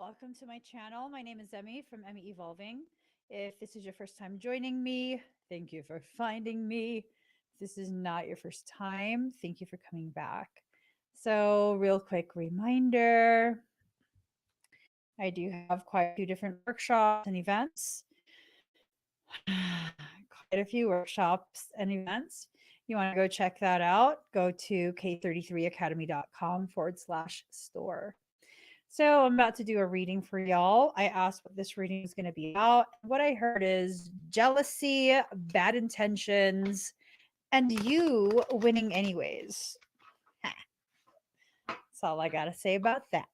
Welcome to my channel. My name is Emmy from Emmy Evolving. If this is your first time joining me, thank you for finding me. If this is not your first time, thank you for coming back. So, real quick reminder, I do have quite a few different workshops and events. Quite a few workshops and events. You want to go check that out? Go to k33academy.com/store. So I'm about to do a reading for y'all. I asked what this reading is going to be about. What I heard is jealousy, bad intentions, and you winning anyways. That's all I got to say about that.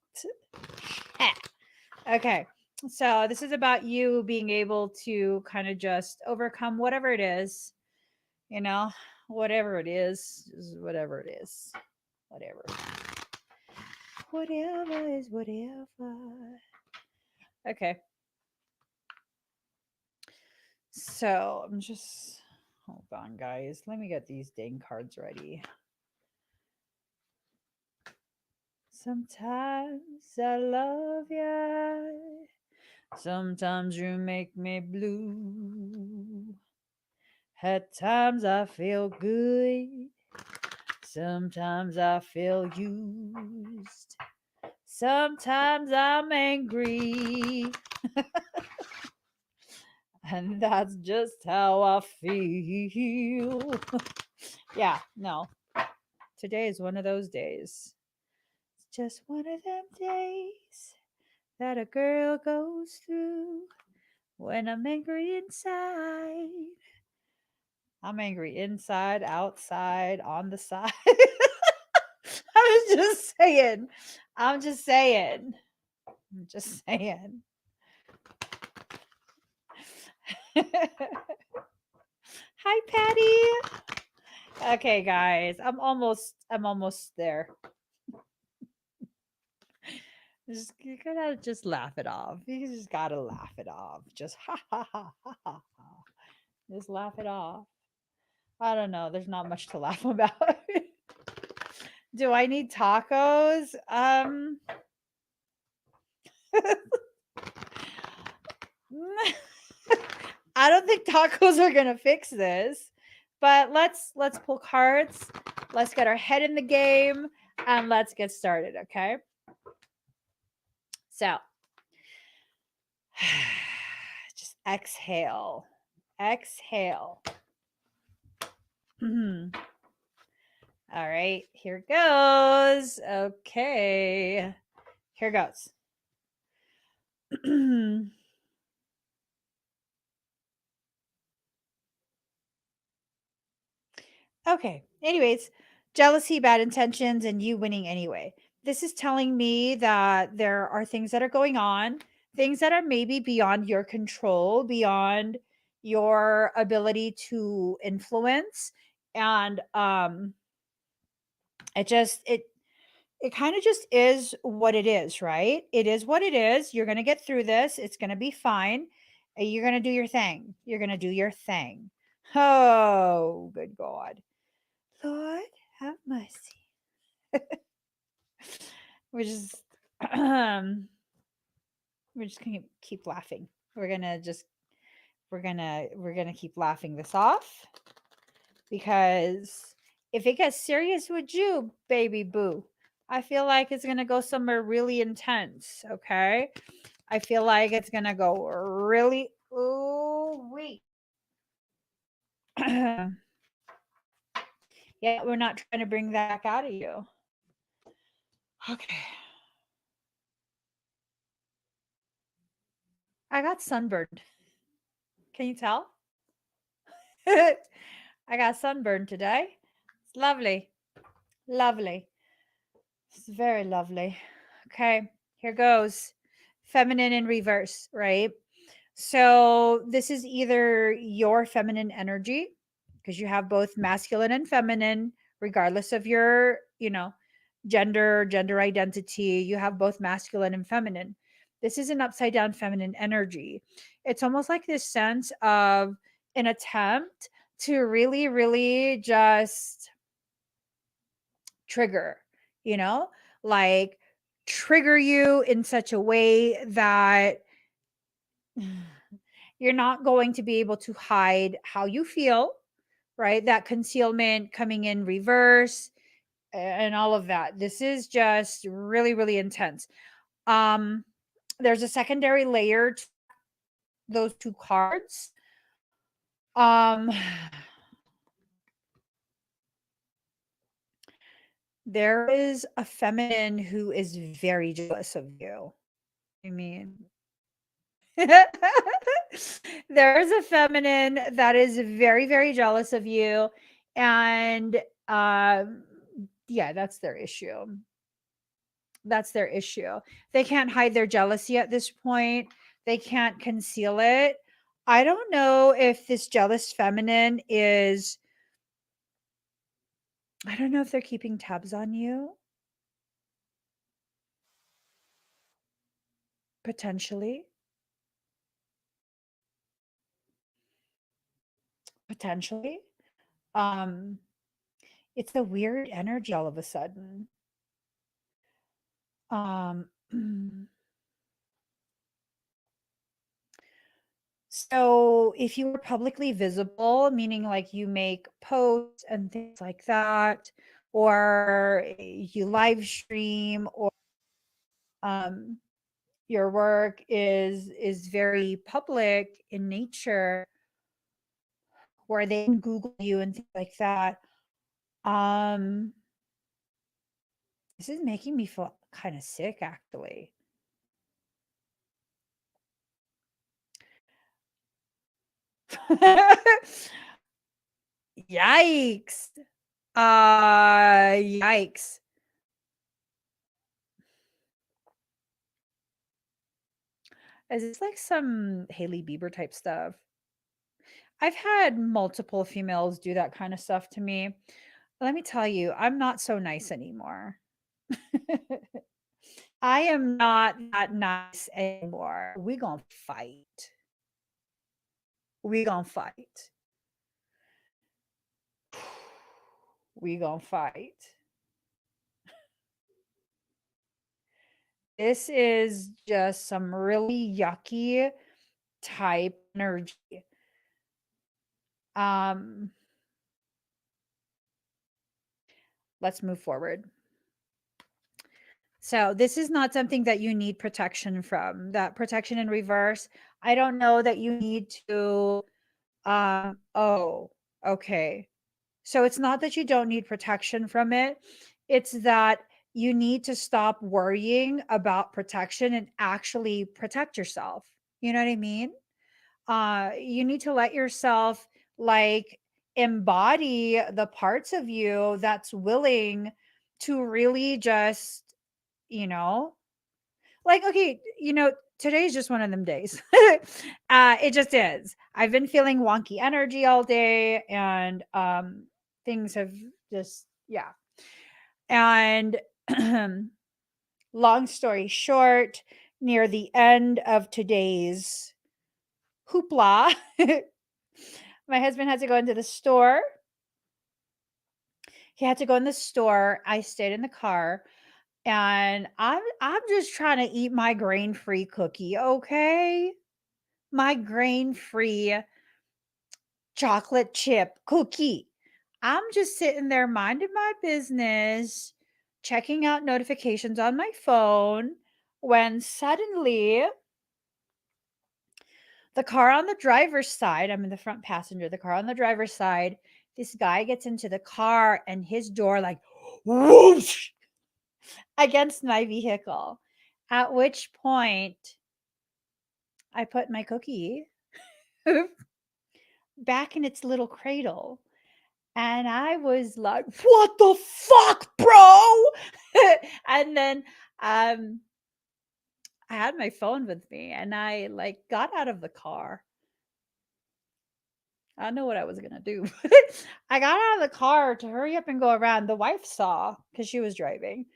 Okay. So this is about you being able to kind of just overcome whatever it is, you know, whatever it is, whatever it is, whatever. Whatever is whatever. Okay. So I'm just, hold on, guys. Let me get these dang cards ready. Sometimes I love you. Sometimes you make me blue. At times I feel good. Sometimes I feel used. Sometimes I'm angry. And that's just how I feel. Yeah, no. Today is one of those days. It's just one of them days that a girl goes through when I'm angry inside. I'm angry inside, outside, on the side. I was just saying. I'm just saying. I'm just saying. Hi, Patty. Okay, guys. I'm almost there. You gotta just laugh it off. You just gotta laugh it off. Just ha ha ha ha ha ha. Just laugh it off. I don't know. There's not much to laugh about. Do I need tacos? I don't think tacos are gonna fix this. But let's pull cards. Let's get our head in the game and let's get started, okay? So just exhale. Exhale. All right, here goes. Okay, here goes. Okay, anyways, jealousy, bad intentions, and you winning anyway. This is telling me that there are things that are going on, things that are maybe beyond your control, beyond your ability to influence. And it kind of just is what it is, right? It is what it is. You're going to get through this. It's going to be fine. And you're going to do your thing. You're going to do your thing. Oh, good God. Lord, have mercy. we're just we're just gonna keep laughing. We're gonna keep laughing this off, because if it gets serious with you, baby boo, I feel like it's gonna go somewhere really intense. Okay, I feel like it's gonna go really. Oh wait. Yeah, we're not trying to bring that back out of you. Okay. I got sunburned. Can you tell? I got sunburned today. It's lovely. Lovely. It's very lovely. Okay, here goes. Feminine in reverse, right? So this is either your feminine energy, because you have both masculine and feminine, regardless of your, gender identity. You have both masculine and feminine. This is an upside down feminine energy. It's almost like this sense of an attempt to really, really just trigger, you know, like trigger you in such a way that you're not going to be able to hide how you feel, right? That concealment coming in reverse and all of that. This is just really, really intense. Um, there's a secondary layer to those two cards. Um, there is a feminine who is very jealous of you. I mean, there's a feminine that is very, very jealous of you. And yeah, that's their issue. That's their issue. They can't hide their jealousy at this point. They can't conceal it. I don't know if this jealous feminine is, I don't know if they're keeping tabs on you, potentially. Potentially. Um, it's a weird energy all of a sudden. Um, so if you are publicly visible, meaning like you make posts and things like that, or you live stream, or um, your work is very public in nature, where they can Google you and things like that. Um, this is making me feel kind of sick, actually. Yikes. Yikes. Is this like some Hailey Bieber type stuff? I've had multiple females do that kind of stuff to me. Let me tell you, I'm not so nice anymore. I am not that nice anymore. We gonna fight. We gonna fight. We gonna fight. This is just some really yucky type energy. Um, let's move forward. So this is not something that you need protection from. That protection in reverse, I don't know that you need to oh, okay. So it's not that you don't need protection from it. It's that you need to stop worrying about protection and actually protect yourself. You know what I mean? You need to let yourself like embody the parts of you that's willing to really just, you know, like, okay, today's just one of them days. It just is. I've been feeling wonky energy all day, and things have just, yeah. And long story short, near the end of today's hoopla, my husband had to go into the store. He had to go in the store. I stayed in the car, and I'm just trying to eat my grain-free cookie, okay? My grain-free chocolate chip cookie. I'm just sitting there minding my business, checking out notifications on my phone, when suddenly the car on the driver's side, I'm in the front passenger, the car on the driver's side, this guy gets into the car and his door like whoosh against my vehicle. At which point I put my cookie back in its little cradle. And I was like, "What the fuck, bro?" And then um I had my phone with me and I like got out of the car. I don't know what I was gonna do. I got out of the car to hurry up and go around. The wife saw because she was driving.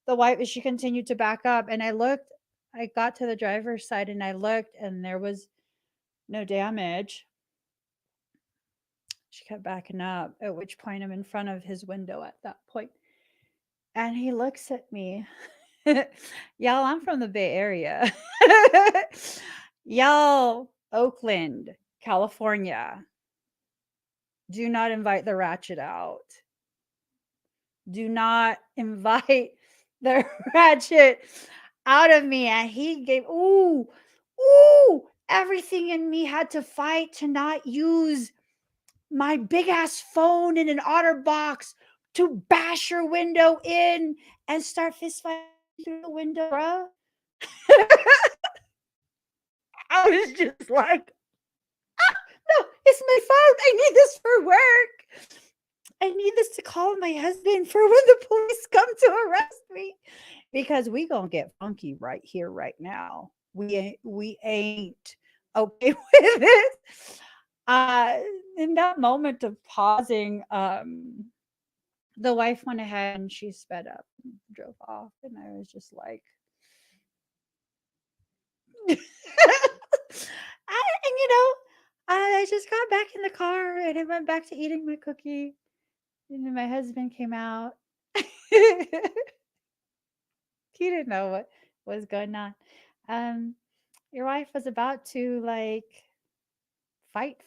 The wife, she continued to back up, and I looked. I got to the driver's side and I looked, and there was no damage. She kept backing up, at which point I'm in front of his window at that point. And he looks at me Y'all, I'm from the Bay Area. Y'all, Oakland, California. Do not invite the ratchet out. Do not invite the ratchet out of me. And he gave, everything in me had to fight to not use my big ass phone in an OtterBox to bash your window in and start fist fighting through the window, bro. I was just like, no, it's my phone. I need this for work. I need this to call my husband for when the police come to arrest me. Because we gonna get funky right here, right now. We ain't okay with it. In that moment of pausing, the wife went ahead and she sped up and drove off, and I was just like, and I just got back in the car and I went back to eating my cookie, and then my husband came out. He didn't know what was going on. Your wife was about to like fight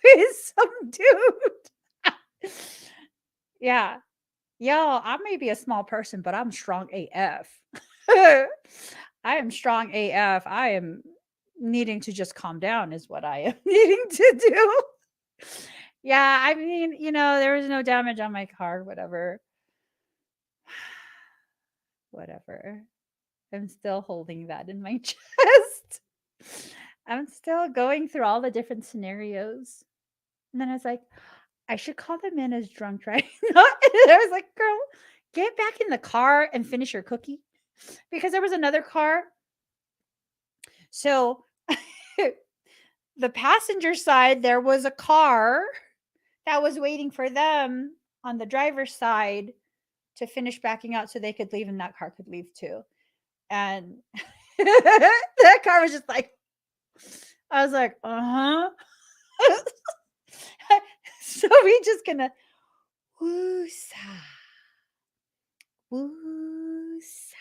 with some dude. Yeah. Y'all, I may be a small person, but I'm strong AF. I am strong AF. I am needing to just calm down, is what I am needing to do. Yeah, I mean, there was no damage on my car, whatever. Whatever. I'm still holding that in my chest. I'm still going through all the different scenarios. And then I was like, I should call them in as drunk driving. And I was like, girl, get back in the car and finish your cookie. Because there was another car. So the passenger side, there was a car that was waiting for them on the driver's side to finish backing out so they could leave and that car could leave too. And that car was just like, I was like, uh-huh. So we just gonna woo-sa, woo-sa.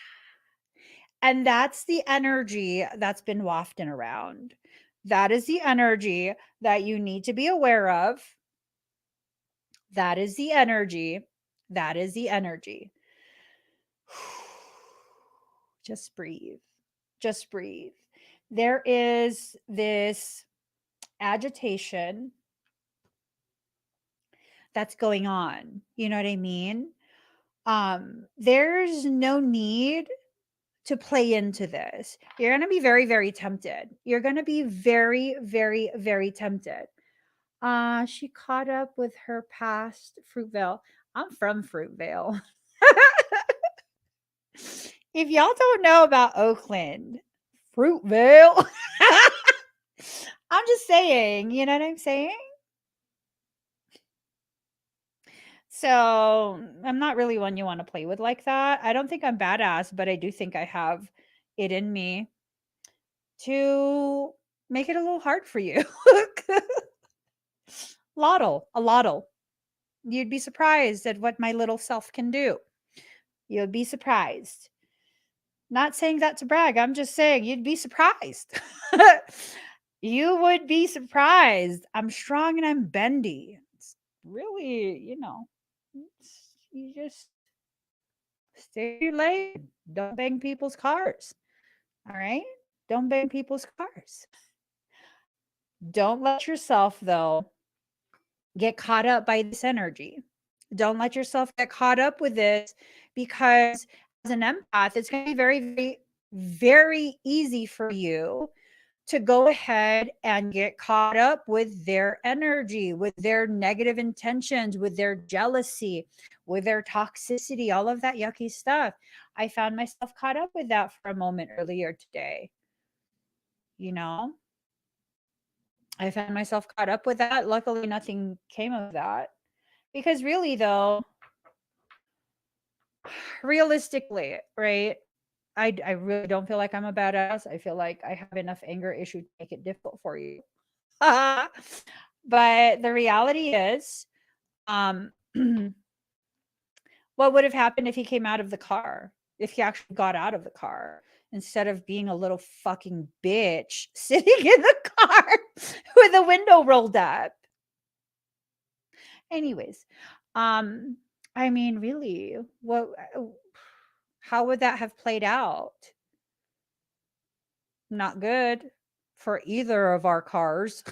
And that's the energy that's been wafting around. That is the energy that you need to be aware of. That is the energy. That is the energy. Just breathe. Just breathe. There is this agitation that's going on. You know what I mean? There's no need to play into this. You're going to be very, very tempted. You're going to be very, very, very tempted. She caught up with her past Fruitvale. I'm from Fruitvale. If y'all don't know about Oakland, Fruitvale, I'm just saying, you know what I'm saying? So I'm not really one you want to play with like that. I don't think I'm badass, but I do think I have it in me to make it a little hard for you. A lottle. You'd be surprised at what my little self can do. You'd be surprised. Not saying that to brag. I'm just saying you'd be surprised. You would be surprised. I'm strong and I'm bendy. It's really, you just stay in your lane. Don't bang people's cars. All right? Don't bang people's cars. Don't let yourself, though, get caught up by this energy. Don't let yourself get caught up with this, because as an empath, it's going to be very, very, very easy for you to go ahead and get caught up with their energy, with their negative intentions, with their jealousy, with their toxicity, all of that yucky stuff. I found myself caught up with that for a moment earlier today. I found myself caught up with that. Luckily, nothing came of that. Because really, though, realistically, right? I really don't feel like I'm a badass. I feel like I have enough anger issue to make it difficult for you. But the reality is, what would have happened if he came out of the car? if you actually got out of the car instead of being a little fucking bitch sitting in the car with the window rolled up. Anyways, I mean, really, what how would that have played out? Not good for either of our cars.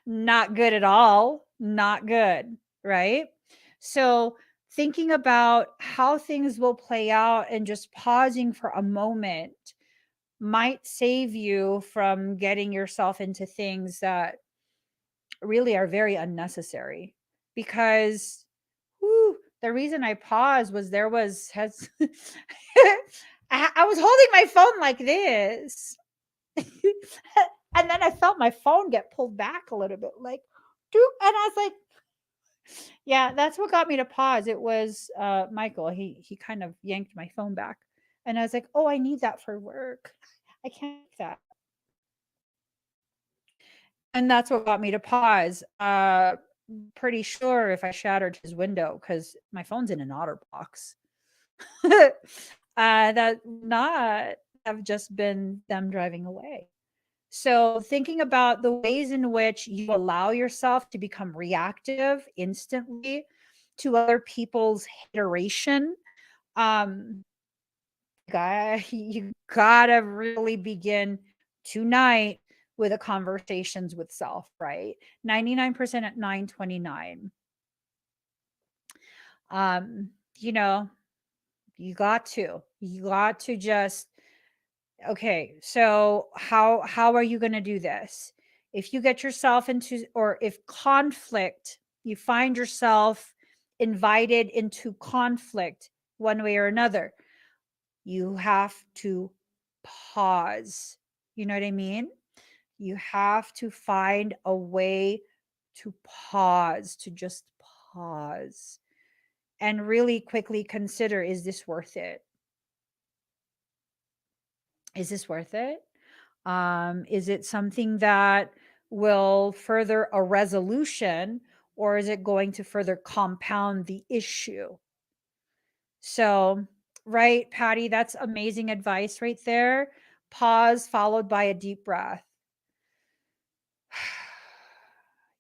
Not good at all. Not good, right? So, thinking about how things will play out and just pausing for a moment might save you from getting yourself into things that really are very unnecessary. Because the reason I paused was there was has I was holding my phone like this. And then I felt my phone get pulled back a little bit, like, doop, and I was like, yeah, that's what got me to pause. It was Michael. He kind of yanked my phone back, and I was like, oh, I need that for work. I can't take that. And that's what got me to pause. Pretty sure if I shattered his window, because my phone's in an OtterBox, that would not have just been them driving away. So, thinking about the ways in which you allow yourself to become reactive instantly to other people's iteration, um, you gotta really begin tonight with the conversations with self, right? 99% at 9:29. Um, you know, you got to just okay, so how are you going to do this? If you get yourself into, or if conflict, you find yourself invited into conflict one way or another, you have to pause. You know what I mean? You have to find a way to pause, to just pause and really quickly consider, is this worth it? Is this worth it? Is it something that will further a resolution, or is it going to further compound the issue? So, right, Patty, that's amazing advice right there. Pause followed by a deep breath.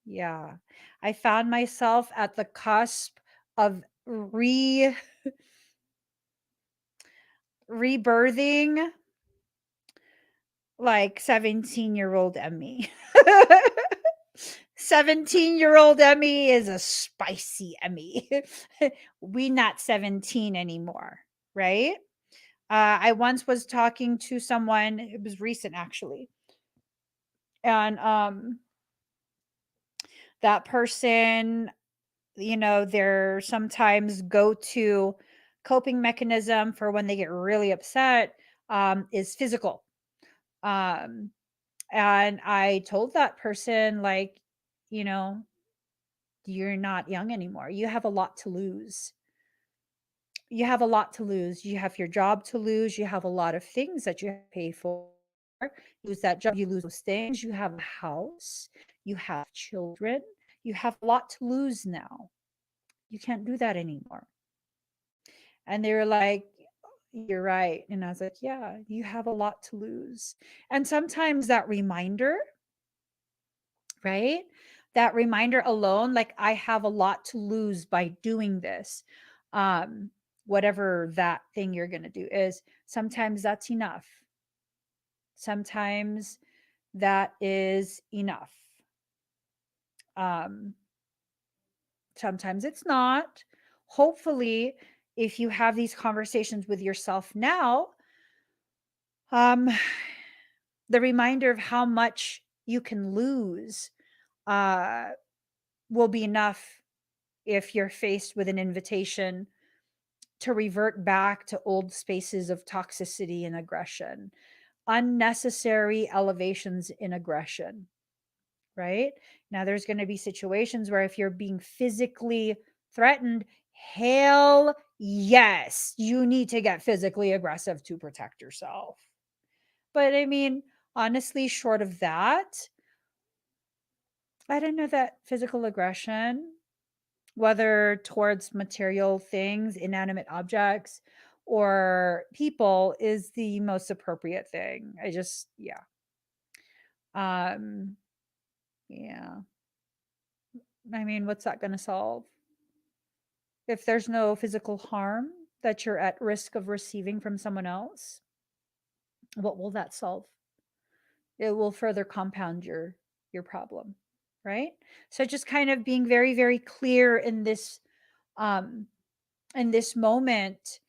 Yeah. I found myself at the cusp of rebirthing like 17-year-old Emmy. 17-year-old Emmy is a spicy Emmy. We not 17 anymore, right? I once was talking to someone, it was recent actually. And that person, their sometimes go to coping mechanism for when they get really upset is physical. Um and I told that person, like, you know, you're not young anymore. You have a lot to lose. You have a lot to lose. You have your job to lose. You have a lot of things that you have to pay for. You lose that job, you lose those things. You have a house, you have children, you have a lot to lose now. You can't do that anymore. And they were like, you're right. And I was like, yeah, you have a lot to lose. And sometimes that reminder, right? That reminder alone, like, I have a lot to lose by doing this. Um, Whatever that thing you're going to do is, sometimes that's enough. Sometimes that is enough. Um, Sometimes it's not. Hopefully, if you have these conversations with yourself now, um, the reminder of how much you can lose uh, will be enough if you're faced with an invitation to revert back to old spaces of toxicity and aggression, unnecessary elevations in aggression, right? Now, there's going to be situations where if you're being physically threatened, hell yes, you need to get physically aggressive to protect yourself. But I mean, honestly, short of that, I don't know that physical aggression, whether towards material things, inanimate objects, or people is the most appropriate thing. Yeah. Um, yeah. I mean, what's that going to solve? If there's no physical harm that you're at risk of receiving from someone else, what will that solve? It will further compound your problem, right? So just kind of being very, very clear um in this moment,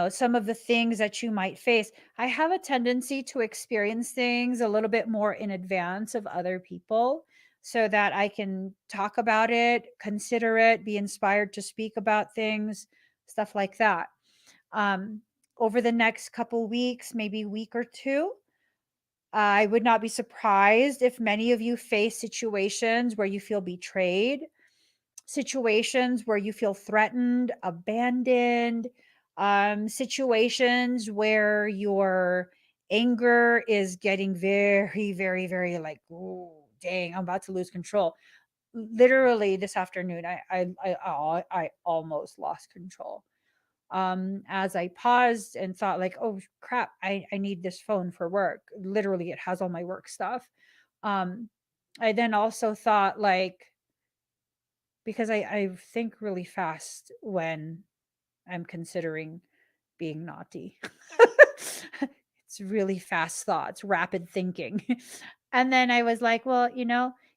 some of the things that you might face. I have a tendency to experience things a little bit more in advance of other people so that I can talk about it, consider it, be inspired to speak about things, stuff like that. Um, Over the next couple weeks, maybe week or two, I would not be surprised if many of you face situations where you feel betrayed, situations where you feel threatened, abandoned, situations where your anger is getting very, very, very like, oh, dang, I'm about to lose control. Literally this afternoon, I almost lost control. As I paused and thought like, oh crap, I need this phone for work. Literally, it has all my work stuff. Um, I then also thought like, because I think really fast when I'm considering being naughty. It's really fast thoughts, rapid thinking. And then I was like, well,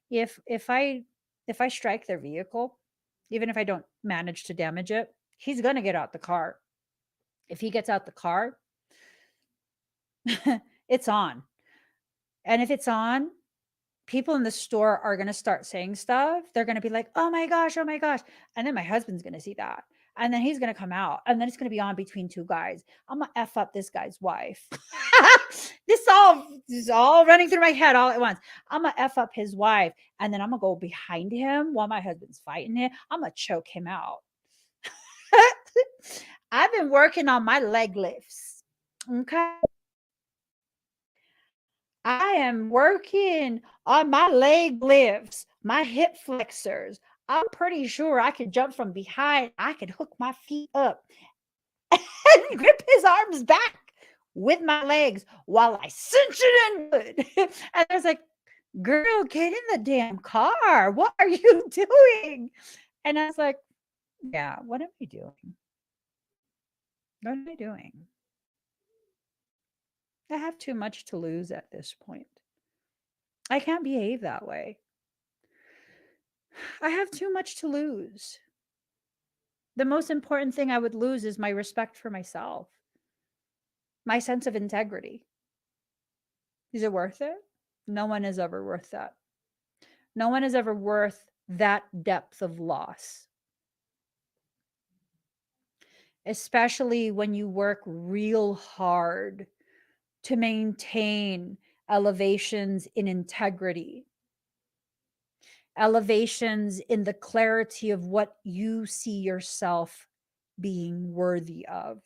if I strike their vehicle, even if I don't manage to damage it, he's going to get out the car. If he gets out the car, it's on. And if it's on, people in the store are going to start saying stuff. They're going to be like, oh my gosh, oh my gosh. And then my husband's going to see that. And then he's going to come out. And then it's going to be on between two guys. I'm going to F up this guy's wife. This is all running through my head all at once. I'm going to F up his wife. And then I'm going to go behind him while my husband's fighting him. I'm going to choke him out. I've been working on my leg lifts. Okay. I am working on my leg lifts, my hip flexors. I'm pretty sure I could jump from behind. I could hook my feet up and grip his arms back with my legs while I cinch it in good. And I was like, girl, get in the damn car. What are you doing? And I was like, yeah, what am I doing? What am I doing? I have too much to lose at this point. I can't behave that way. I have too much to lose. The most important thing I would lose is my respect for myself, my sense of integrity. Is it worth it? No one is ever worth that. No one is ever worth that depth of loss, especially when you work real hard to maintain elevations in integrity, elevations in the clarity of what you see yourself being worthy of.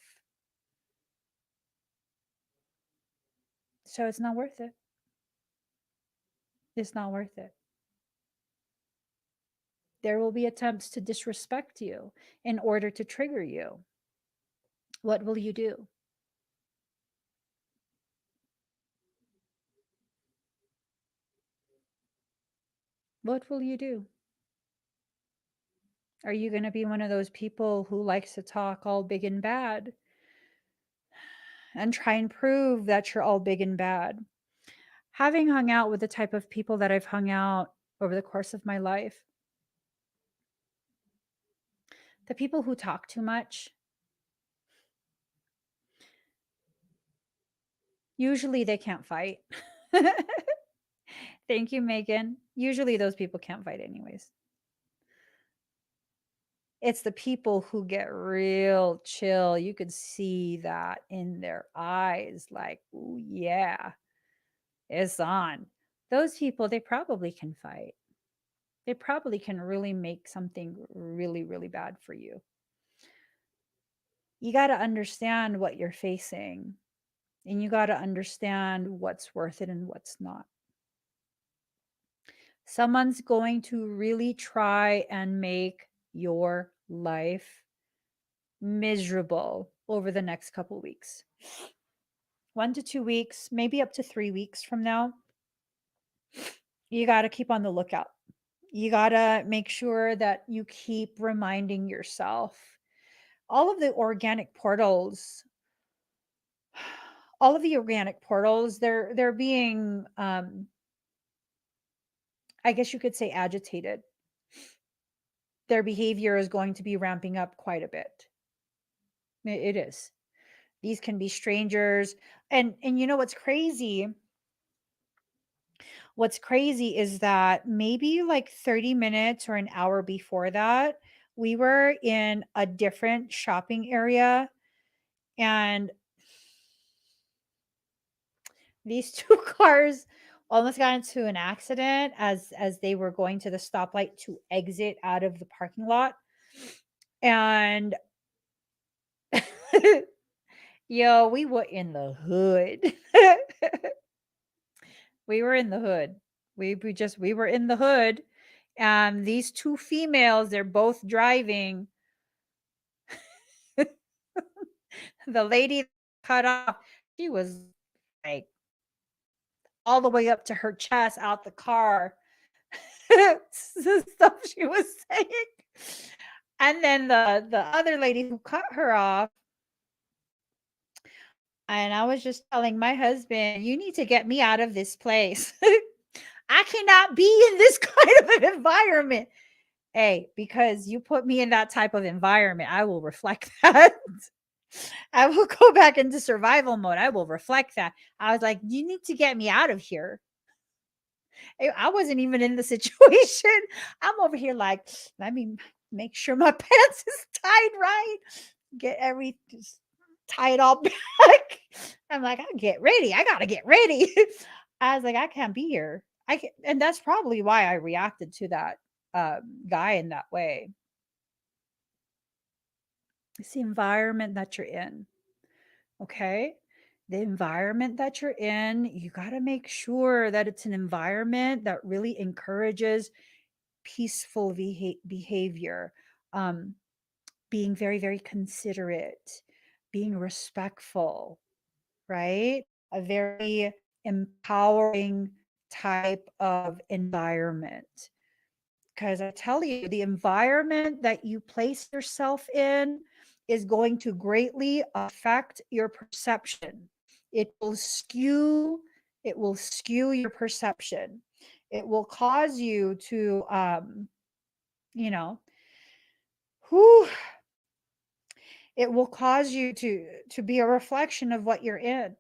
So it's not worth it. It's not worth it. There will be attempts to disrespect you in order to trigger you. What will you do? What will you do? Are you going to be one of those people who likes to talk all big and bad and try and prove that you're all big and bad? Having hung out with the type of people that I've hung out over the course of my life, the people who talk too much, usually they can't fight. Thank you, Megan. Usually those people can't fight, anyways. It's the people who get real chill. You could see that in their eyes, like, "Ooh, yeah, it's on." Those people, they probably can fight. They probably can really make something really, really bad for you. You got to understand what you're facing, and you got to understand what's worth it and what's not. Someone's going to really try and make your life miserable over the next couple weeks. 1 to 2 weeks, maybe up to 3 weeks from now, you got to keep on the lookout. You got to make sure that you keep reminding yourself. All of the organic portals, they're being, I guess you could say, agitated. Their behavior is going to be ramping up quite a bit. It is. These can be strangers. And you know what's crazy? What's crazy is that maybe like 30 minutes or an hour before that, we were in a different shopping area, and these two cars almost got into an accident as they were going to the stoplight to exit out of the parking lot. And yo, we were in the hood. We were in the hood. We were in the hood. And these two females, they're both driving. The lady cut off, she was like all the way up to her chest out the car. The stuff she was saying. And then the other lady who cut her off, and I was just telling my husband, you need to get me out of this place. I cannot be in this kind of an environment. Hey, because you put me in that type of environment, I will reflect that. I will go back into survival mode. I will reflect that. I was like, you need to get me out of here. I wasn't even in the situation. I'm over here like, let me make sure my pants is tied right. Get everything tie it all back. I'm like, I get ready. I gotta get ready. I was like, I can't be here. And that's probably why I reacted to that guy in that way. It's the environment that you're in. Okay. The environment that you're in, you got to make sure that it's an environment that really encourages peaceful behavior, um, being very, very considerate, being respectful, right? A very empowering type of environment. Because I tell you, the environment that you place yourself in is going to greatly affect your perception. It will skew, it will skew your perception. It will cause you to, you know, whew, it will cause you to be a reflection of what you're in.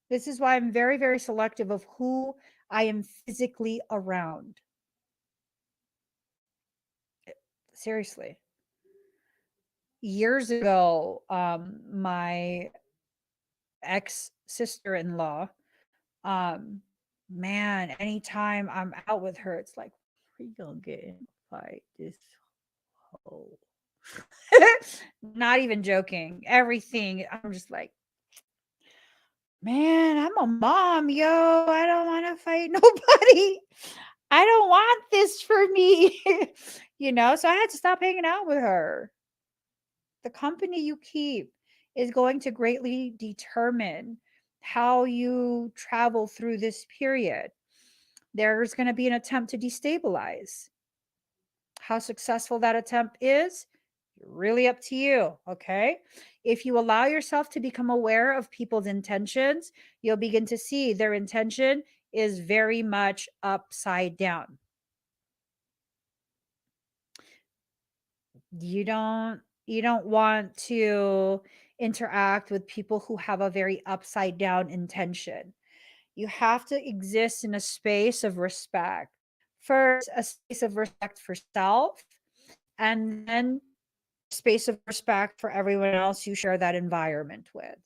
This is why I'm very, very selective of who I am physically around. Seriously. Years ago, my ex sister-in-law, um, man, anytime I'm out with her, it's like, we gonna get in a fight this whole. Not even joking. Everything. I'm just like, man, I'm a mom, yo. I don't want to fight nobody. I don't want this for me. So I had to stop hanging out with her. The company you keep is going to greatly determine how you travel through this period. There's going to be an attempt to destabilize. How successful that attempt is, really up to you. Okay. If you allow yourself to become aware of people's intentions, you'll begin to see their intention is very much upside down. You don't want to interact with people who have a very upside down intention. You have to exist in a space of respect. First, a space of respect for self, and then space of respect for everyone else you share that environment with.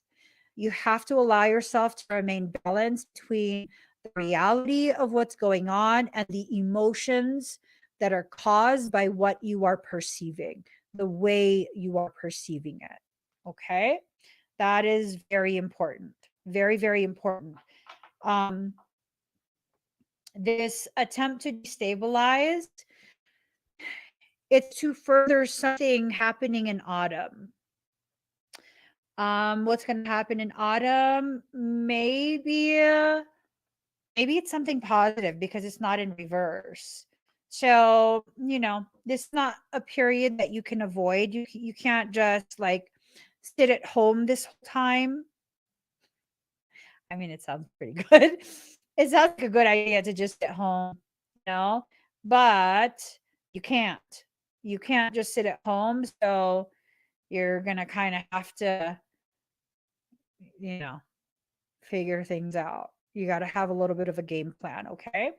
You have to allow yourself to remain balanced between the reality of what's going on and the emotions that are caused by what you are perceiving, the way you are perceiving it. Okay? That is very important. Very, very important. Um, this attempt to destabilize, it's to further something happening in autumn. What's going to happen in autumn? Maybe it's something positive because it's not in reverse. So, this is not a period that you can avoid. You can't just like sit at home this whole time. I mean, it sounds pretty good. It sounds like a good idea to just sit home, you know, but you can't. You can't just sit at home. So you're going to kind of have to, you know, figure things out. You got to have a little bit of a game plan, okay?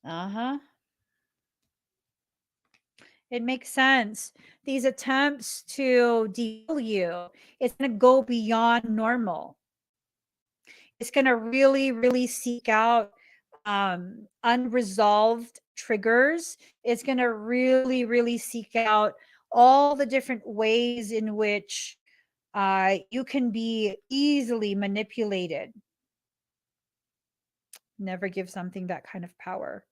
Uh-huh. It makes sense. These attempts to deal you, it's going to go beyond normal. It's going to really, really seek out unresolved triggers. It's going to really, really seek out all the different ways in which you can be easily manipulated. Never give something that kind of power.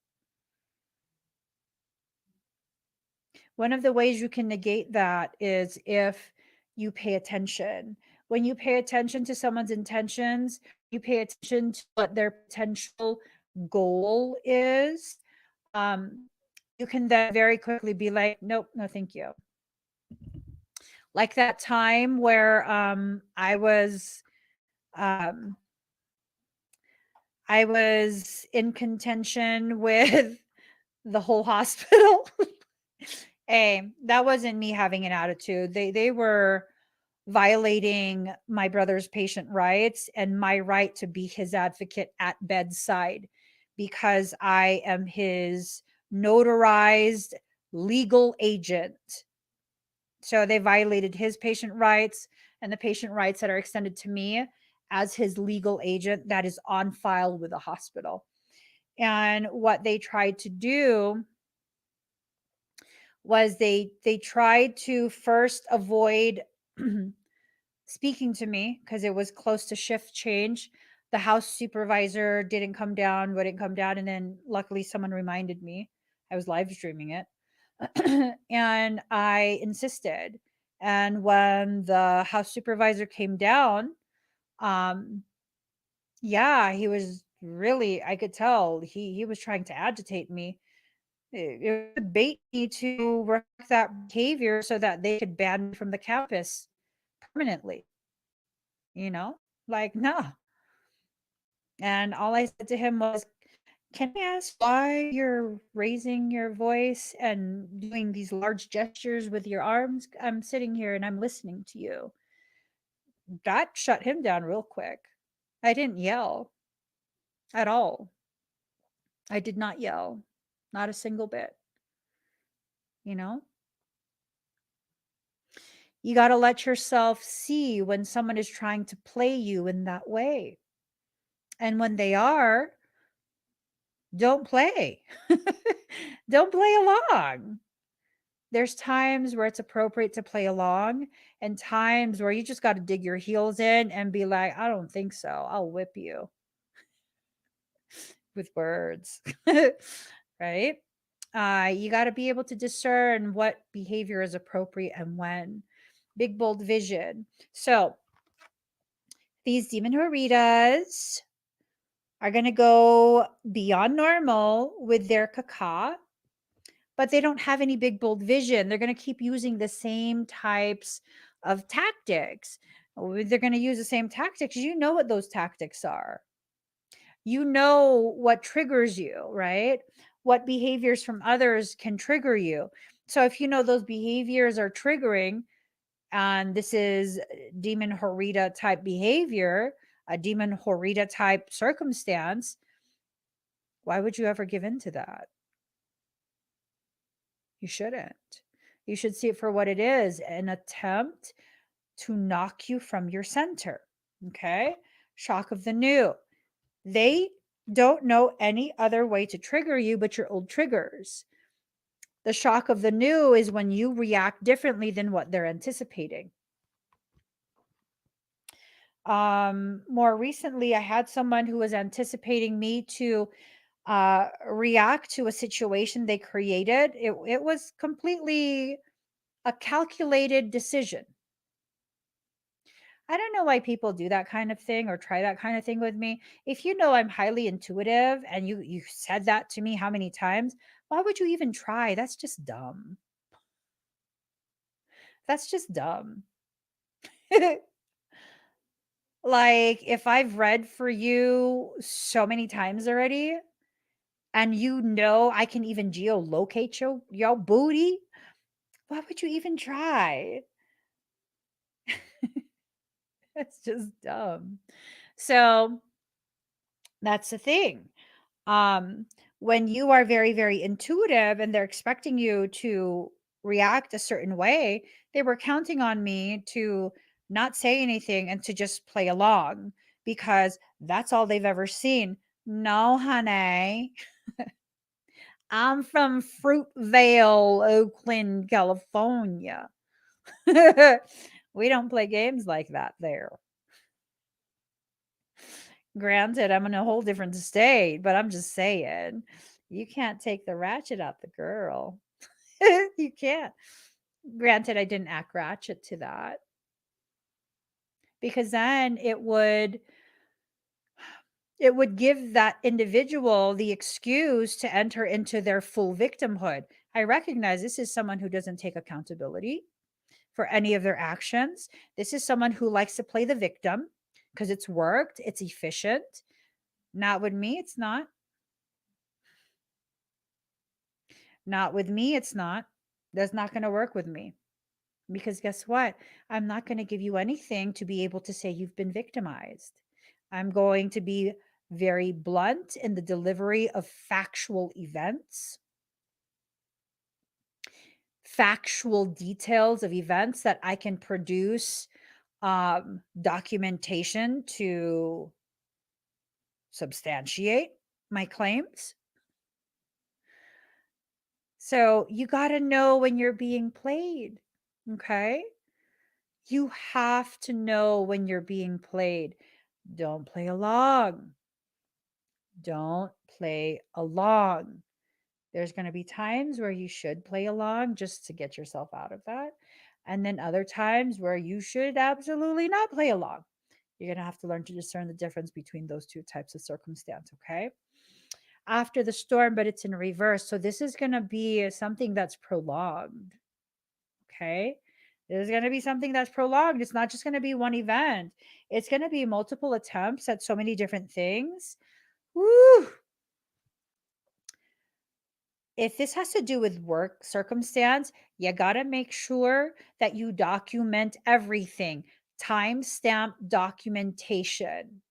One of the ways you can negate that is if you pay attention. When you pay attention to someone's intentions, you pay attention to what their potential goal is. You can then very quickly be like, nope, no, thank you. Like that time where um, I was in contention with the whole hospital. Hey, that wasn't me having an attitude. They were violating my brother's patient rights and my right to be his advocate at bedside because I am his notarized legal agent. So they violated his patient rights and the patient rights that are extended to me as his legal agent that is on file with the hospital. And what they tried to do was they tried to first avoid speaking to me because it was close to shift change. The house supervisor didn't come down, wouldn't come down, and then luckily someone reminded me. I was live streaming it. And I insisted. And when the house supervisor came down, um, yeah, he was really, I could tell he was trying to agitate me. It would bait me to work that behavior so that they could ban me from the campus permanently, you know? Like, no. And all I said to him was, can I ask why you're raising your voice and doing these large gestures with your arms? I'm sitting here and I'm listening to you. That shut him down real quick. I didn't yell at all. I did not yell, not a single bit, you know? You got to let yourself see when someone is trying to play you in that way. And when they are, don't play. Don't play along. There's times where it's appropriate to play along, and times where you just got to dig your heels in and be like, I don't think so. I'll whip you with words. Right? You got to be able to discern what behavior is appropriate and when. Big, bold vision. So, these demon horitas are going to go beyond normal with their caca, but they don't have any big, bold vision. They're going to keep using the same types of tactics. They're going to use the same tactics. You know what those tactics are. You know what triggers you, right? What behaviors from others can trigger you. So if you know those behaviors are triggering, and this is demon horita type behavior, a demon horita type circumstance, why would you ever give in to that? You shouldn't. You should see it for what it is, an attempt to knock you from your center. Okay? Shock of the new. They don't know any other way to trigger you but your old triggers. The shock of the new is when you react differently than what they're anticipating. More recently, I had someone who was anticipating me to react to a situation they created. It was completely a calculated decision. I don't know why people do that kind of thing or try that kind of thing with me. If you know I'm highly intuitive and you said that to me how many times, why would you even try? That's just dumb. That's just dumb. Like if I've read for you so many times already and you know I can even geolocate your booty, why would you even try? It's just dumb. So that's the thing. Um, when you are very, very intuitive and they're expecting you to react a certain way, they were counting on me to not say anything and to just play along because that's all they've ever seen. No, honey, I'm from Fruitvale, Oakland, California. We don't play games like that there. Granted, I'm in a whole different state, but I'm just saying, you can't take the ratchet out the girl. You can't. Granted, I didn't act ratchet to that because then it would give that individual the excuse to enter into their full victimhood. I recognize this is someone who doesn't take accountability for any of their actions. This is someone who likes to play the victim because it's worked, it's efficient. Not with me, it's not. Not with me, it's not. That's not going to work with me. Because guess what? I'm not going to give you anything to be able to say you've been victimized. I'm going to be very blunt in the delivery of factual events, factual details of events that I can produce documentation to substantiate my claims. So you got to know when you're being played. Okay. You have to know when you're being played. Don't play along. Don't play along. There's going to be times where you should play along just to get yourself out of that. And then other times where you should absolutely not play along. You're going to have to learn to discern the difference between those two types of circumstance. Okay. After the storm, but it's in reverse. So this is going to be something that's prolonged. Okay. There's going to be something that's prolonged. It's not just going to be one event, it's going to be multiple attempts at so many different things. Woo! If this has to do with work circumstance, you got to make sure that you document everything. Timestamp documentation.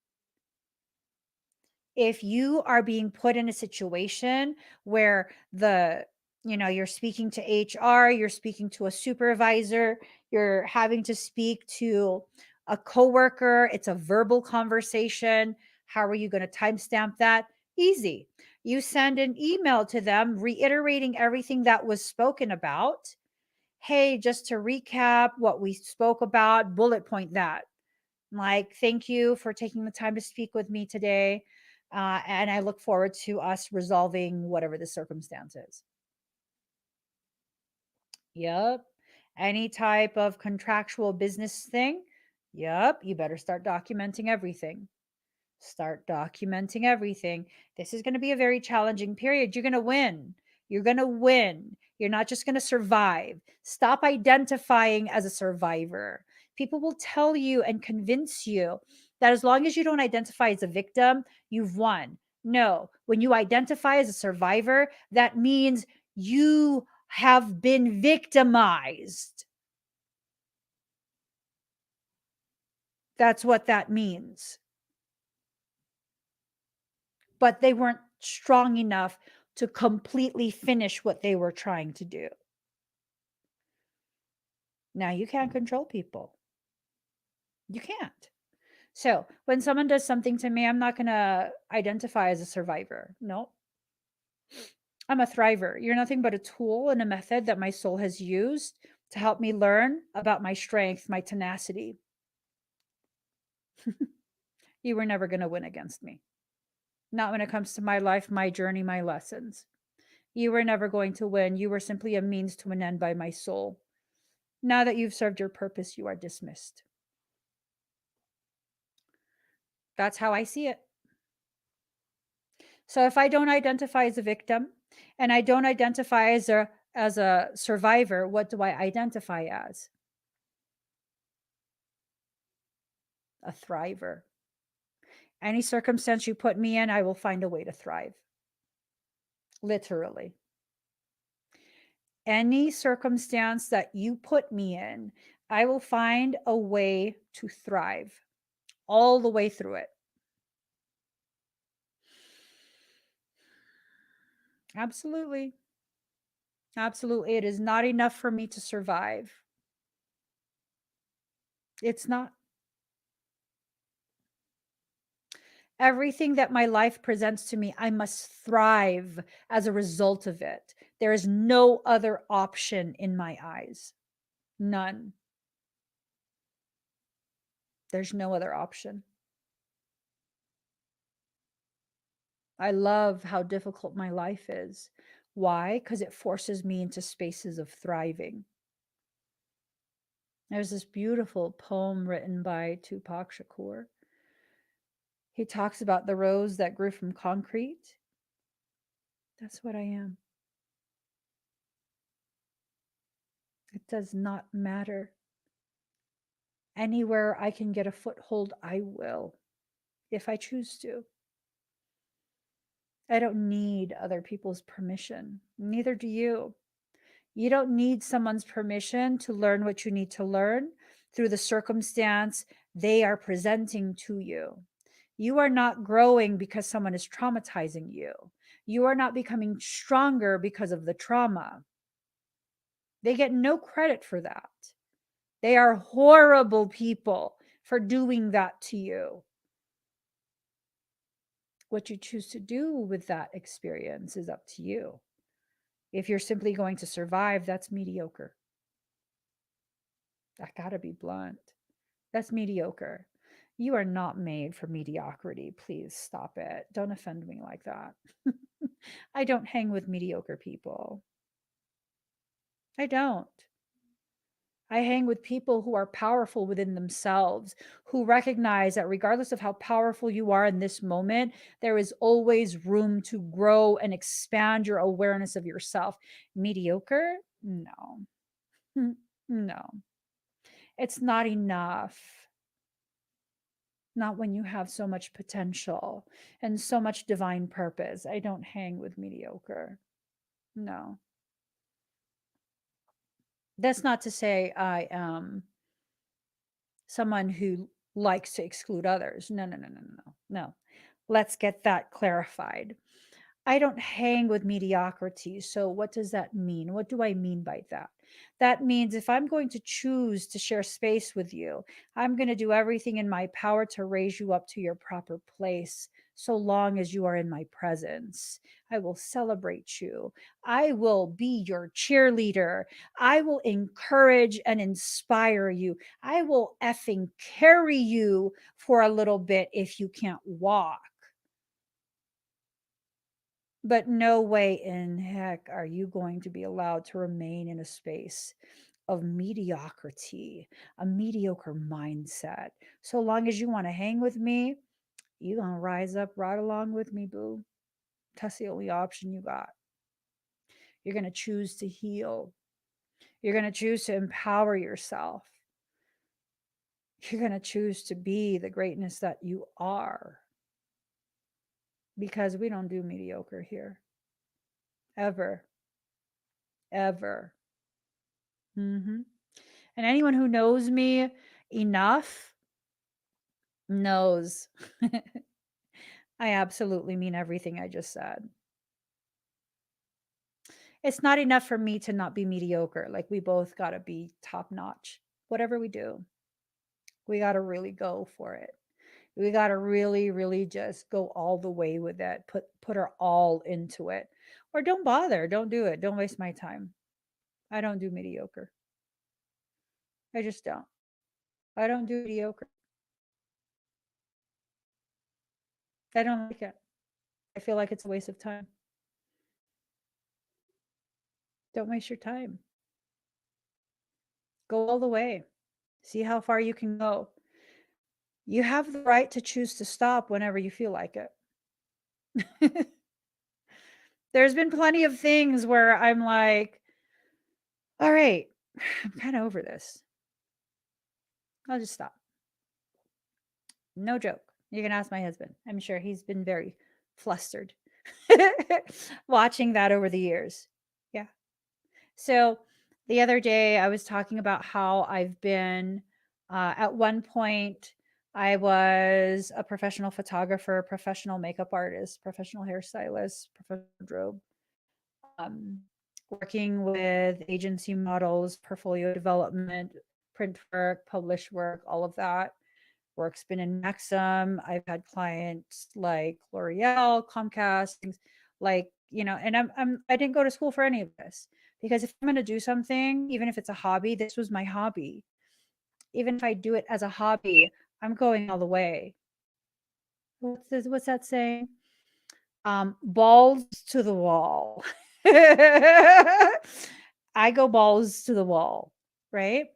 If you are being put in a situation where you're speaking to HR, you're speaking to a supervisor, you're having to speak to a coworker, it's a verbal conversation. How are you going to timestamp that? Easy. You send an email to them reiterating everything that was spoken about. Hey, just to recap what we spoke about, bullet point that. Like, thank you for taking the time to speak with me today. And I look forward to us resolving whatever the circumstance is. Yep. Any type of contractual business thing. Yep. You better start documenting everything. Start documenting everything. This is going to be a very challenging period. You're going to win. You're going to win. You're not just going to survive. Stop identifying as a survivor. People will tell you and convince you that as long as you don't identify as a victim, you've won. No, when you identify as a survivor, that means you have been victimized. That's what that means. But they weren't strong enough to completely finish what they were trying to do. Now, you can't control people. You can't. So, when someone does something to me, I'm not going to identify as a survivor. No, I'm a thriver. You're nothing but a tool and a method that my soul has used to help me learn about my strength, my tenacity. You were never going to win against me. Not when it comes to my life, my journey, my lessons. You were never going to win. You were simply a means to an end by my soul. Now that you've served your purpose, you are dismissed. That's how I see it. So if I don't identify as a victim and I don't identify as a survivor, what do I identify as? A thriver. Any circumstance you put me in, I will find a way to thrive. Literally. Any circumstance that you put me in, I will find a way to thrive all the way through it. Absolutely. Absolutely. It is not enough for me to survive. It's not. Everything that my life presents to me, I must thrive as a result of it. There is no other option in my eyes. None. There's no other option. I love how difficult my life is. Why? Because it forces me into spaces of thriving. There's this beautiful poem written by Tupac Shakur. He talks about the rose that grew from concrete. That's what I am. It does not matter. Anywhere I can get a foothold, I will, if I choose to. I don't need other people's permission. Neither do you. You don't need someone's permission to learn what you need to learn through the circumstance they are presenting to you. You are not growing because someone is traumatizing you. You are not becoming stronger because of the trauma. They get no credit for that. They are horrible people for doing that to you. What you choose to do with that experience is up to you. If you're simply going to survive, that's mediocre. I gotta be blunt. That's mediocre. You are not made for mediocrity. Please stop it. Don't offend me like that. I don't hang with mediocre people. I don't. I hang with people who are powerful within themselves, who recognize that regardless of how powerful you are in this moment, there is always room to grow and expand your awareness of yourself. Mediocre? No. No. It's not enough. Not when you have so much potential and so much divine purpose. I don't hang with mediocre. No. That's not to say I am someone who likes to exclude others. No, no, no, no, no, no. Let's get that clarified. I don't hang with mediocrity. So, what does that mean? What do I mean by that? That means if I'm going to choose to share space with you, I'm going to do everything in my power to raise you up to your proper place, so long as you are in my presence. I will celebrate you. I will be your cheerleader. I will encourage and inspire you. I will effing carry you for a little bit if you can't walk. But no way in heck are you going to be allowed to remain in a space of mediocrity, a mediocre mindset. So long as you want to hang with me, you're going to rise up right along with me, boo. That's the only option you got. You're going to choose to heal. You're going to choose to empower yourself. You're going to choose to be the greatness that you are. Because we don't do mediocre here. Ever. Ever. Mm-hmm. And anyone who knows me enough knows I absolutely mean everything I just said. It's not enough for me to not be mediocre. Like, we both got to be top notch. Whatever we do, we got to really go for it. We got to really, really just go all the way with it. Put our all into it. Or don't bother. Don't do it. Don't waste my time. I don't do mediocre. I just don't. I don't do mediocre. I don't like it. I feel like it's a waste of time. Don't waste your time. Go all the way. See how far you can go. You have the right to choose to stop whenever you feel like it. There's been plenty of things where I'm like, all right, I'm kind of over this. I'll just stop. No joke. You can ask my husband. I'm sure he's been very flustered watching that over the years. Yeah. So the other day, I was talking about how I've been, at one point, I was a professional photographer, professional makeup artist, professional hairstylist, professional wardrobe, um, working with agency models, portfolio development, print work, published work, all of that. Work's been in Maxim. I've had clients like L'Oreal, Comcast, things like, and I didn't go to school for any of this because if I'm going to do something, even if it's a hobby, this was my hobby. Even if I do it as a hobby, I'm going all the way. What's that saying? Balls to the wall. I go balls to the wall, right?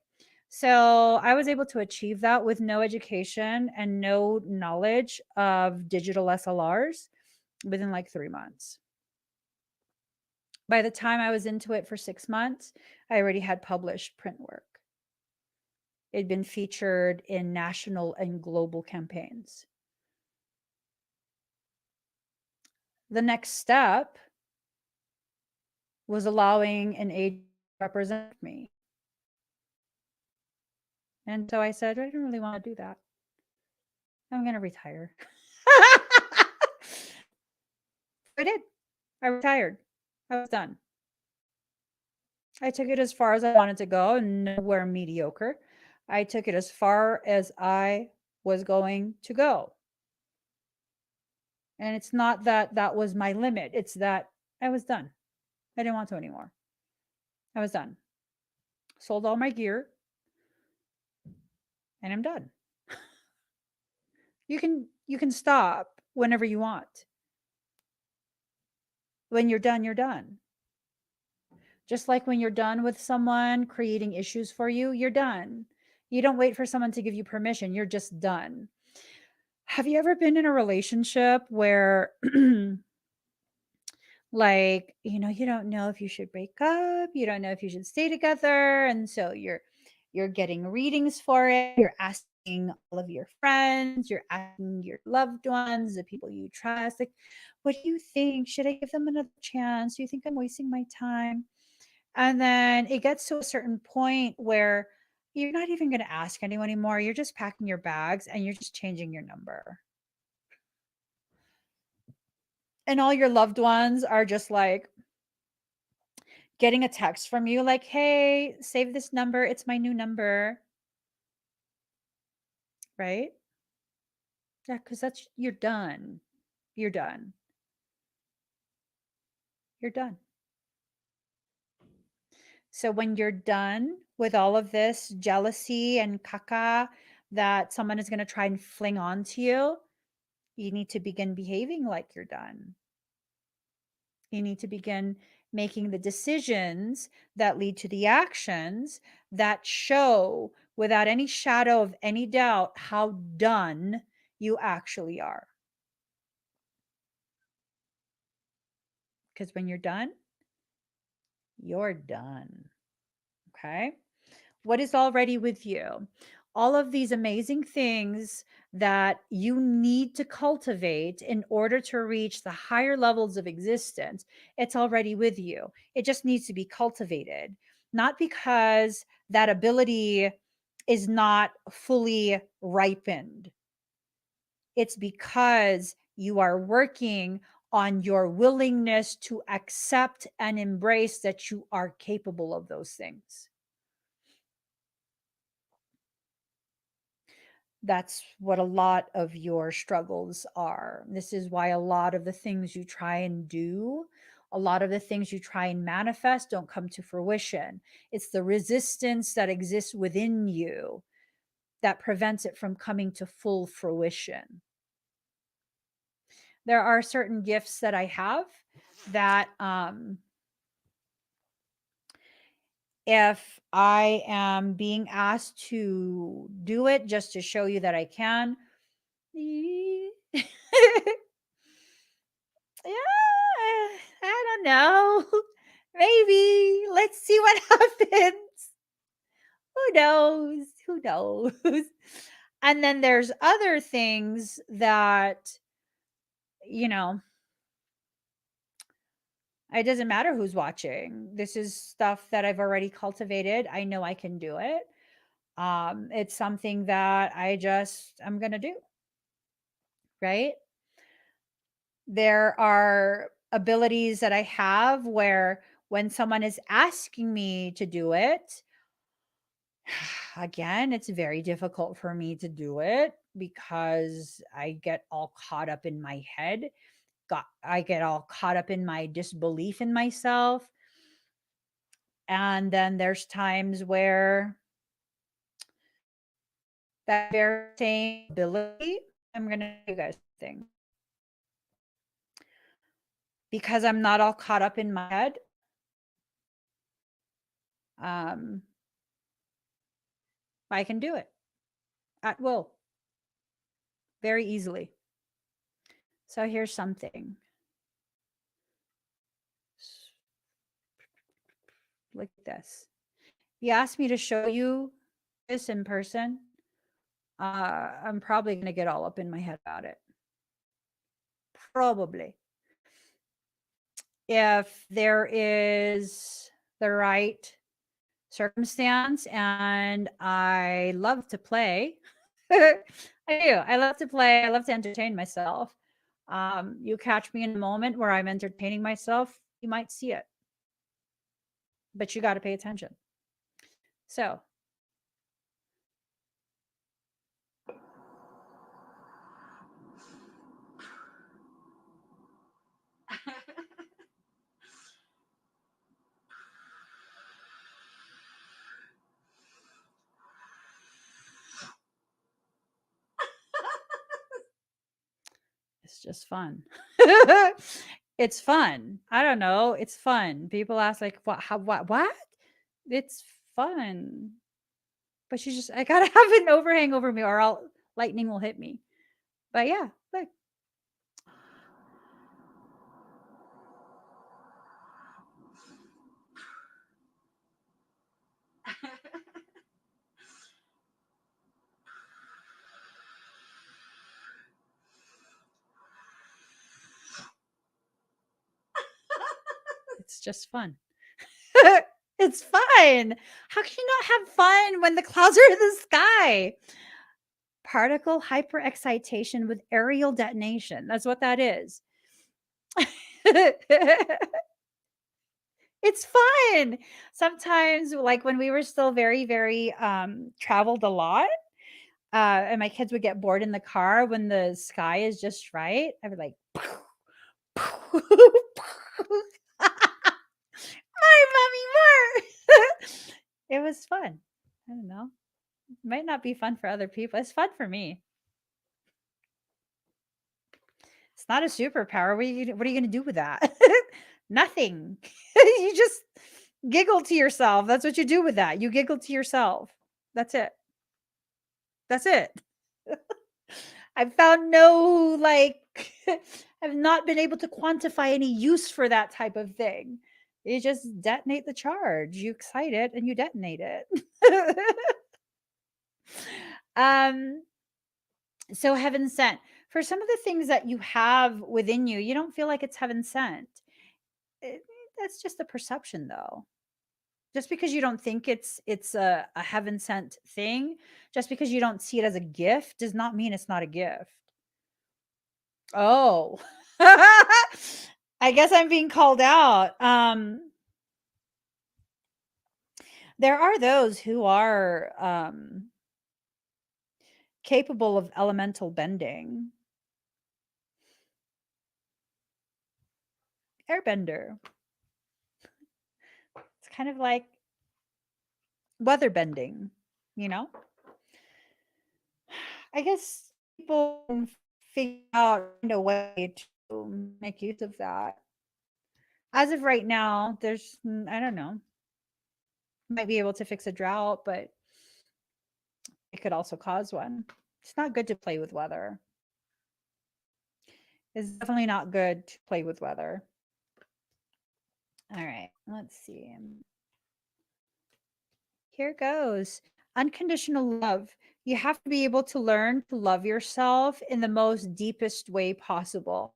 So I was able to achieve that with no education and no knowledge of digital SLRs within like 3 months. By the time I was into it for 6 months, I already had published print work. It'd been featured in national and global campaigns. The next step was allowing an agent to represent me. And so I said, I don't really want to do that. I'm going to retire. I did. I retired. I was done. I took it as far as I wanted to go, nowhere mediocre. I took it as far as I was going to go. And it's not that that was my limit, it's that I was done. I didn't want to anymore. I was done. Sold all my gear, and I'm done. You can stop whenever you want. When you're done, you're done. Just like when you're done with someone creating issues for you, you're done. You don't wait for someone to give you permission, you're just done. Have you ever been in a relationship where like, you don't know if you should break up, you don't know if you should stay together, and so you're getting readings for it, you're asking all of your friends, you're asking your loved ones, the people you trust, like, what do you think? Should I give them another chance? Do you think I'm wasting my time? And then it gets to a certain point where you're not even going to ask anyone anymore. You're just packing your bags and you're just changing your number. And all your loved ones are just like getting a text from you like, hey, save this number. It's my new number. Right? Yeah, because you're done. You're done. You're done. So when you're done with all of this jealousy and caca that someone is going to try and fling onto you, you need to begin behaving like you're done. You need to begin making the decisions that lead to the actions that show without any shadow of any doubt how done you actually are. Because when you're done, you're done. Okay. What is already with you? All of these amazing things that you need to cultivate in order to reach the higher levels of existence, it's already with you. It just needs to be cultivated, not because that ability is not fully ripened. It's because you are working on your willingness to accept and embrace that you are capable of those things. That's what a lot of your struggles are. This is why a lot of the things you try and do, a lot of the things you try and manifest don't come to fruition. It's the resistance that exists within you that prevents it from coming to full fruition. There are certain gifts that I have that if I am being asked to do it just to show you that I can, yeah, I don't know. Maybe. Let's see what happens. Who knows? Who knows? And then there's other things that, you know, it doesn't matter who's watching. This is stuff that I've already cultivated. I know I can do it. It's something that I'm going to do, right? There are abilities that I have where when someone is asking me to do it, again, it's very difficult for me to do it because I get all caught up in my head. I get all caught up in my disbelief in myself. And then there's times where that very same ability, I'm going to do you guys thing because I'm not all caught up in my head. Um, I can do it at will very easily. So here's something like this. You asked me to show you this in person. I'm probably going to get all up in my head about it. Probably. If there is the right circumstance, and I love to play. I do. I love to play. I love to entertain myself. You catch me in a moment where I'm entertaining myself, you might see it, but you got to pay attention. So, it's just fun. It's fun. I don't know. It's fun. People ask like, what? How? What? It's fun. But I gotta have an overhang over me, or lightning will hit me. But yeah, look. It's just fun. It's fun. How can you not have fun when the clouds are in the sky? Particle hyperexcitation with aerial detonation. That's what that is. It's fun. Sometimes, like when we were still very, very traveled a lot, and my kids would get bored in the car when the sky is just right. I would like, more, mommy, more. It was fun. I don't know. It might not be fun for other people. It's fun for me. It's not a superpower. What are you going to do with that? Nothing. You just giggle to yourself. That's what you do with that. You giggle to yourself. That's it. That's it. I've found no, like, I've not been able to quantify any use for that type of thing. You just detonate the charge. You excite it and you detonate it. um, so heaven sent. For some of the things that you have within you, you don't feel like it's heaven sent. That's just a perception, though. Just because you don't think it's a heaven sent thing, just because you don't see it as a gift, does not mean it's not a gift. Oh, I guess I'm being called out. There are those who are capable of elemental bending. Airbender. It's kind of like weather bending, you know? I guess people can figure out a way to make use of that. As of right now, I don't know. Might be able to fix a drought, but it could also cause one. It's not good to play with weather. It's definitely not good to play with weather. All right, let's see. Here goes. Unconditional love. You have to be able to learn to love yourself in the most deepest way possible.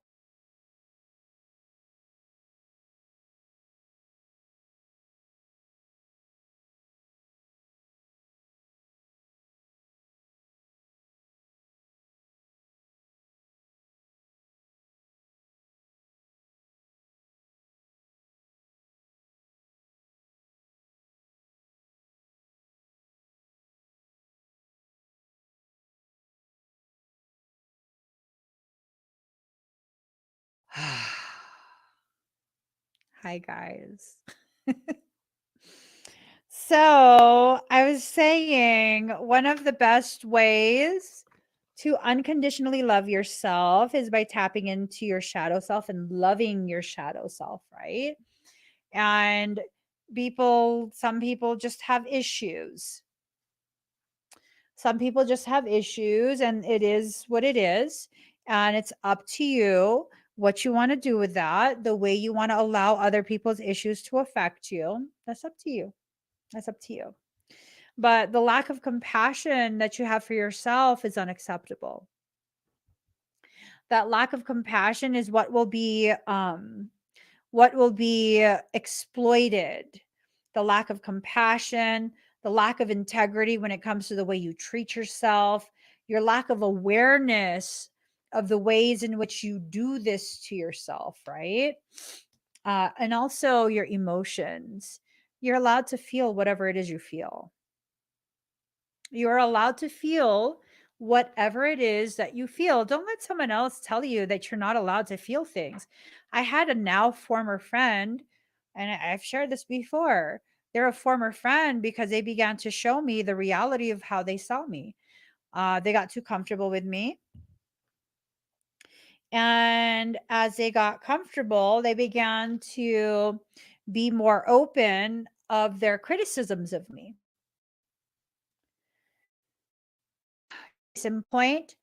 Hi, guys. So, I was saying one of the best ways to unconditionally love yourself is by tapping into your shadow self and loving your shadow self, right? And some people just have issues. Some people just have issues, and it is what it is. And it's up to you what you want to do with that, the way you want to allow other people's issues to affect you. That's up to you. That's up to you. But the lack of compassion that you have for yourself is unacceptable. That lack of compassion is what will be exploited. The lack of compassion, the lack of integrity when it comes to the way you treat yourself, your lack of awareness of the ways in which you do this to yourself, right? And also your emotions. You're allowed to feel whatever it is you feel. You're allowed to feel whatever it is that you feel. Don't let someone else tell you that you're not allowed to feel things. I had a now former friend, and I've shared this before. They're a former friend because they began to show me the reality of how they saw me. They got too comfortable with me. And as they got comfortable, they began to be more open of their criticisms of me. Case in point,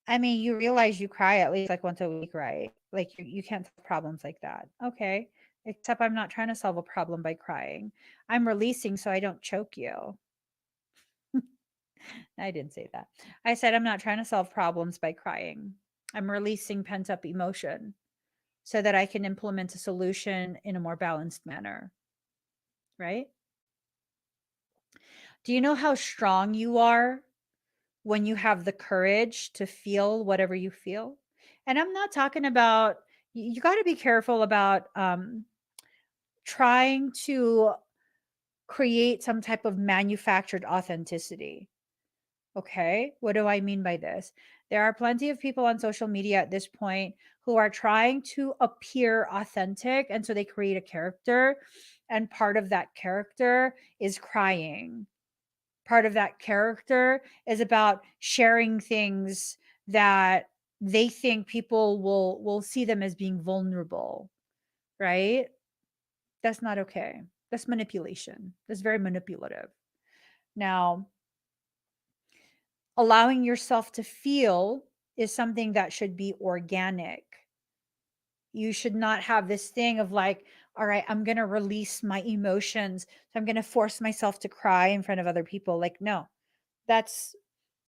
I mean, you realize you cry at least like once a week, right? Like you can't solve problems like that. Okay. Except I'm not trying to solve a problem by crying. I'm releasing so I don't choke you. I didn't say that. I said I'm not trying to solve problems by crying. I'm releasing pent up emotion so that I can implement a solution in a more balanced manner. Right? Do you know how strong you are when you have the courage to feel whatever you feel? And I'm not talking about, you got to be careful about trying to create some type of manufactured authenticity. Okay. What do I mean by this? There are plenty of people on social media at this point who are trying to appear authentic. And so they create a character, and part of that character is crying. Part of that character is about sharing things that they think people will see them as being vulnerable, right? That's not okay. That's manipulation. That's very manipulative. Now, allowing yourself to feel is something that should be organic. You should not have this thing of like, all right, I'm going to release my emotions. So I'm going to force myself to cry in front of other people. Like, no, that's,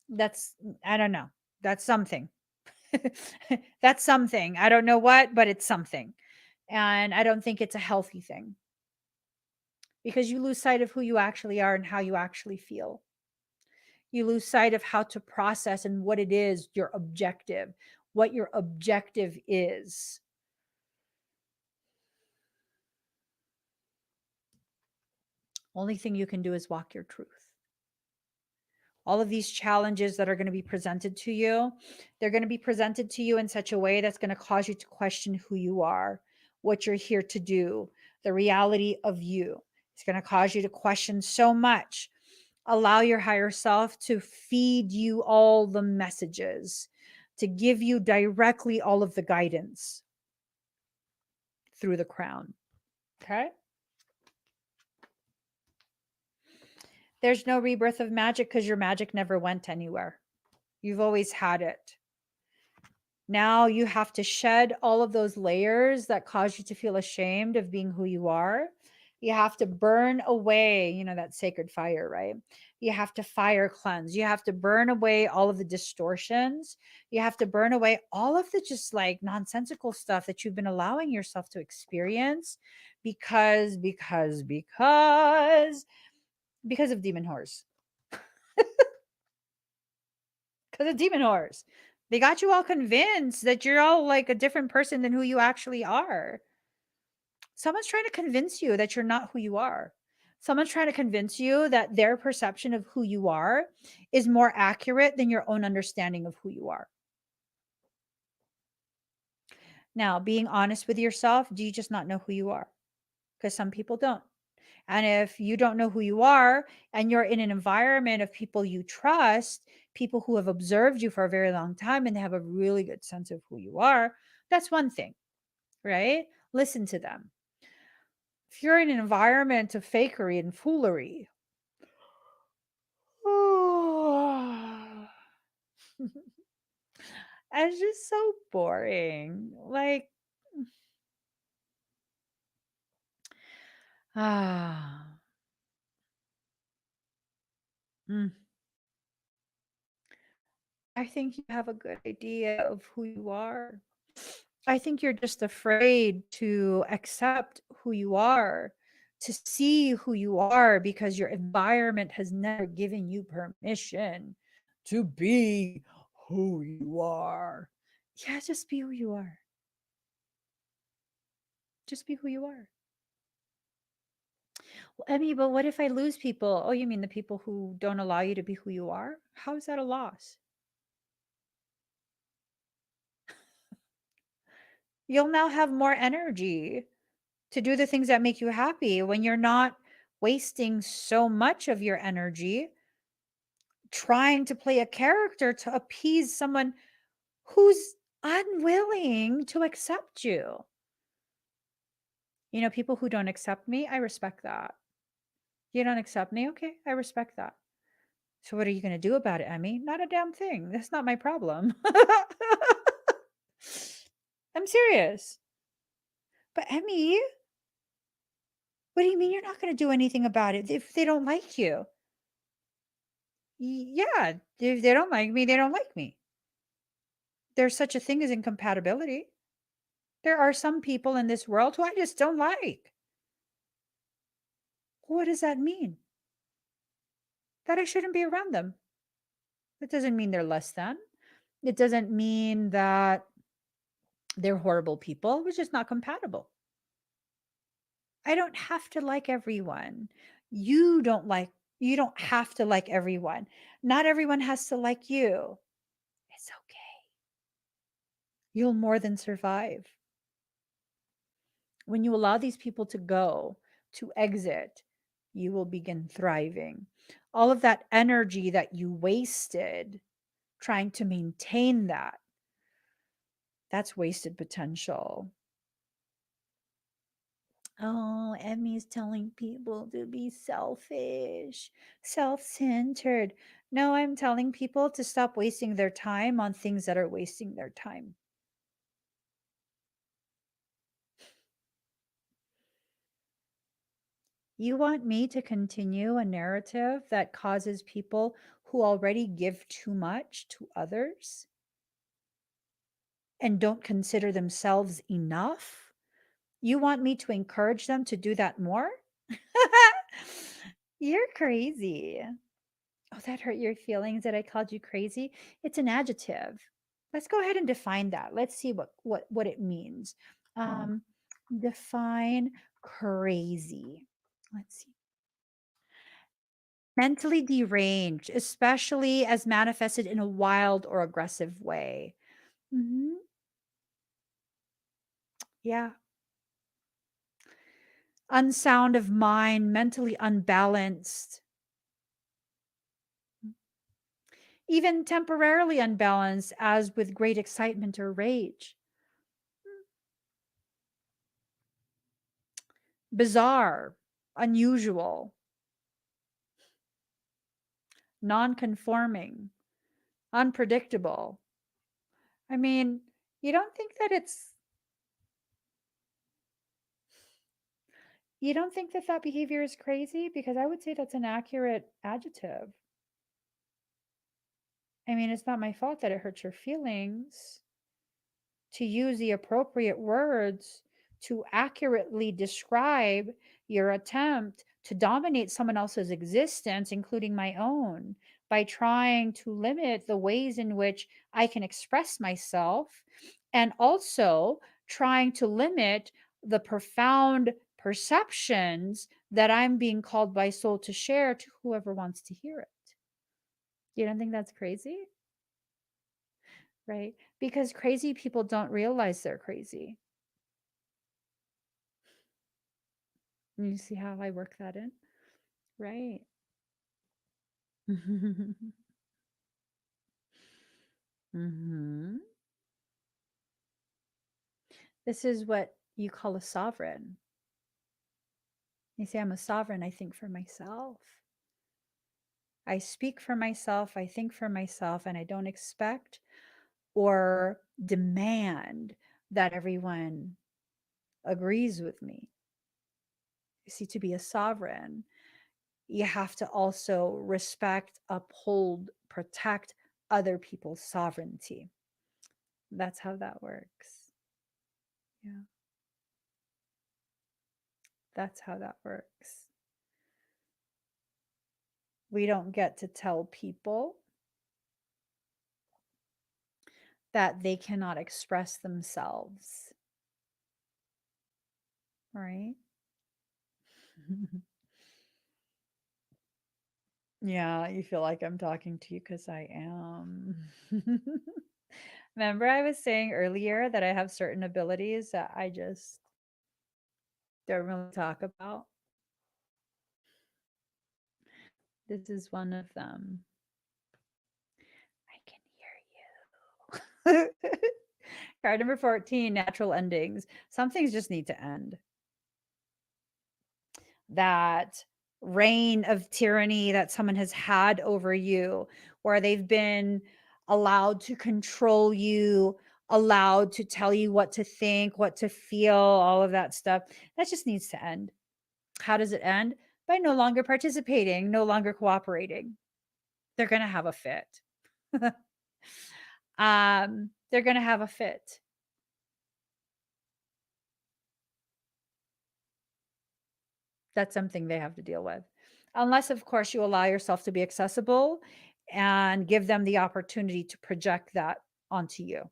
that's, I don't know. That's something. That's something. I don't know what, but it's something. And I don't think it's a healthy thing because you lose sight of who you actually are and how you actually feel. You lose sight of how to process and what it is, your objective, what your objective is. Only thing you can do is walk your truth. All of these challenges that are going to be presented to you, they're going to be presented to you in such a way that's going to cause you to question who you are, what you're here to do, the reality of you. It's going to cause you to question so much. Allow your higher self to feed you all the messages, to give you directly all of the guidance through the crown. Okay. There's no rebirth of magic because your magic never went anywhere. You've always had it. Now you have to shed all of those layers that cause you to feel ashamed of being who you are. You have to burn away, that sacred fire, right? You have to fire cleanse. You have to burn away all of the distortions. You have to burn away all of the just like nonsensical stuff that you've been allowing yourself to experience because of demon whores. Because of demon whores. They got you all convinced that you're all like a different person than who you actually are. Someone's trying to convince you that you're not who you are. Someone's trying to convince you that their perception of who you are is more accurate than your own understanding of who you are. Now, being honest with yourself, do you just not know who you are? Because some people don't. And if you don't know who you are and you're in an environment of people you trust, people who have observed you for a very long time and they have a really good sense of who you are, that's one thing, right? Listen to them. If you're in an environment of fakery and foolery, it's just so boring. Like, ah, mm. I think you have a good idea of who you are. I think you're just afraid to accept who you are, to see who you are, because your environment has never given you permission to be who you are. Yeah, just be who you are. Just be who you are. Well, Emmy, but what if I lose people? Oh, you mean the people who don't allow you to be who you are? How is that a loss? You'll now have more energy to do the things that make you happy when you're not wasting so much of your energy trying to play a character to appease someone who's unwilling to accept you. People who don't accept me, I respect that. You don't accept me? Okay, I respect that. So what are you going to do about it, Emmy? Not a damn thing. That's not my problem. I'm serious. But Emmy, what do you mean you're not going to do anything about it if they don't like you? Yeah, if they don't like me, they don't like me. There's such a thing as incompatibility. There are some people in this world who I just don't like. What does that mean? That I shouldn't be around them. That doesn't mean they're less than. It doesn't mean that they're horrible people. We're just not compatible. I don't have to like everyone. You don't like you don't have to like everyone. Not everyone has to like you. It's okay. You'll more than survive. When you allow these people to go, to exit, you will begin thriving. All of that energy that you wasted trying to maintain that's wasted potential. Oh, Emmy's telling people to be selfish, self centered. No, I'm telling people to stop wasting their time on things that are wasting their time. You want me to continue a narrative that causes people who already give too much to others and don't consider themselves enough? You want me to encourage them to do that more? You're crazy. Oh, that hurt your feelings that I called you crazy? It's an adjective. Let's go ahead and define that. Let's see what it means. Um, define crazy. Let's see. Mentally deranged, especially as manifested in a wild or aggressive way. Mhm. Yeah. Unsound of mind, mentally unbalanced, even temporarily unbalanced, as with great excitement or rage. Bizarre, unusual. non-conforming, unpredictable. I mean, you don't think that it's you don't think that that behavior is crazy? Because I would say that's an accurate adjective. I mean, it's not my fault that it hurts your feelings. To use the appropriate words to accurately describe your attempt to dominate someone else's existence, including my own, by trying to limit the ways in which I can express myself, and also trying to limit the profound perceptions that I'm being called by soul to share to whoever wants to hear it. You don't think that's crazy? Right? Because crazy people don't realize they're crazy. You see how I work that in? Right. hmm This is what you call a sovereign. You say, I'm a sovereign. I think for myself. I speak for myself. I think for myself. And I don't expect or demand that everyone agrees with me. You see, to be a sovereign, you have to also respect, uphold, protect other people's sovereignty. That's how that works. Yeah, that's how that works. We don't get to tell people that they cannot express themselves, right? Yeah, you feel like I'm talking to you because I am. Remember, I was saying earlier that I have certain abilities that I just don't really talk about? This is one of them. I can hear you. Card number 14, natural endings. Some things just need to end. That reign of tyranny that someone has had over you, where they've been allowed to control you, allowed to tell you what to think, what to feel, all of that stuff, that just needs to end. How does it end? By no longer participating, no longer cooperating. They're going to have a fit. They're going to have a fit. That's something they have to deal with. Unless, of course, you allow yourself to be accessible and give them the opportunity to project that onto you,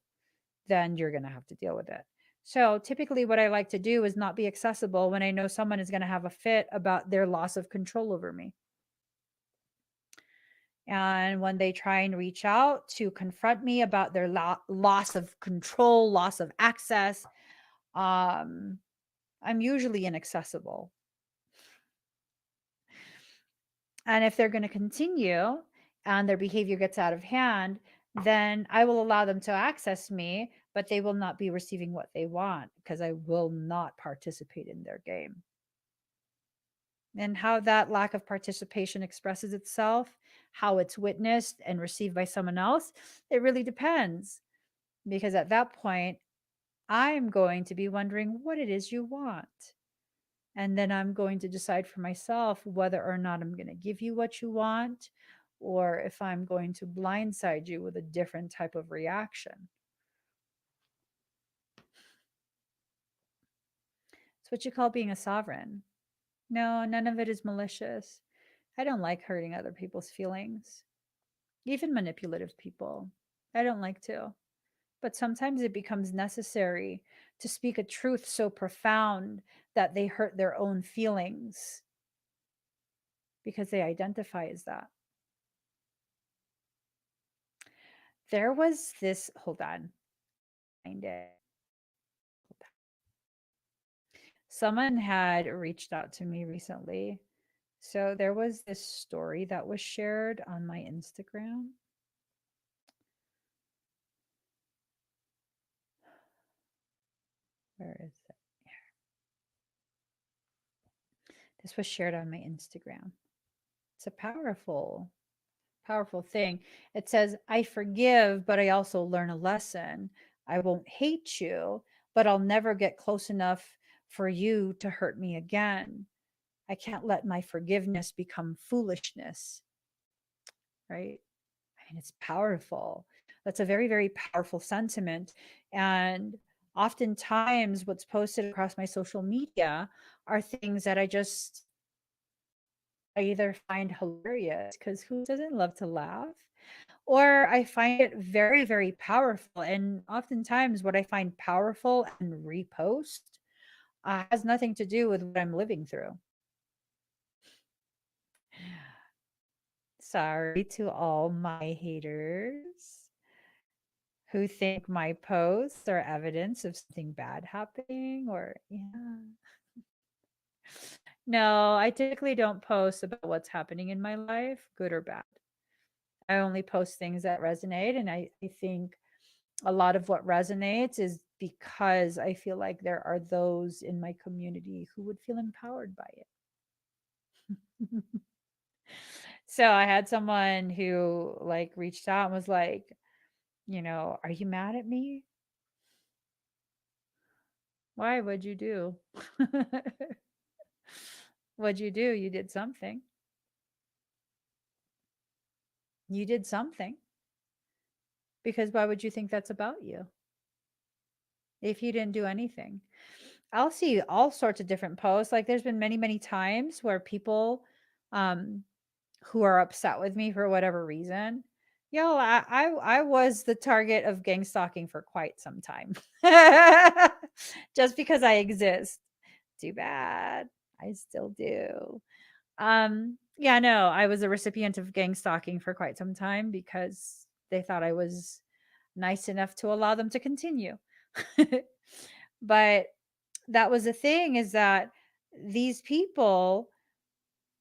then you're going to have to deal with it. So typically, what I like to do is not be accessible when I know someone is going to have a fit about their loss of control over me. And when they try and reach out to confront me about their loss of control, loss of access, I'm usually inaccessible. And if they're going to continue and their behavior gets out of hand, then I will allow them to access me, but they will not be receiving what they want because I will not participate in their game. And how that lack of participation expresses itself, how it's witnessed and received by someone else, it really depends. Because at that point, I'm going to be wondering what it is you want. And then I'm going to decide for myself whether or not I'm going to give you what you want or if I'm going to blindside you with a different type of reaction. It's what you call being a sovereign. No, none of it is malicious. I don't like hurting other people's feelings, even manipulative people. I don't like to. But sometimes it becomes necessary to speak a truth so profound that they hurt their own feelings because they identify as that. There was this, hold on, find it. Someone had reached out to me recently. So there was this story that was shared on my Instagram. Where is it? This was shared on my Instagram. It's a powerful Powerful thing. It says, I forgive, but I also learn a lesson. I won't hate you, but I'll never get close enough for you to hurt me again. I can't let my forgiveness become foolishness, right? I mean, it's powerful. That's a very, very powerful sentiment. And oftentimes, what's posted across my social media are things that I either find hilarious because who doesn't love to laugh? Or I find it very, very powerful. And oftentimes, what I find powerful and repost has nothing to do with what I'm living through. Sorry to all my haters who think my posts are evidence of something bad happening, or, yeah. No, I typically don't post about what's happening in my life, good or bad. I only post things that resonate. And I think a lot of what resonates is because I feel like there are those in my community who would feel empowered by it. So I had someone who like reached out and was like, are you mad at me? Why? What'd you do? What'd you do? You did something. You did something. Because why would you think that's about you if you didn't do anything? I'll see all sorts of different posts. Like there's been many, many times where people um who are upset with me for whatever reason. I was the target of gang stalking for quite some time. Just because I exist. Too bad. I still do. Yeah, no, I was a recipient of gang stalking for quite some time because they thought I was nice enough to allow them to continue. But that was the thing, is that these people,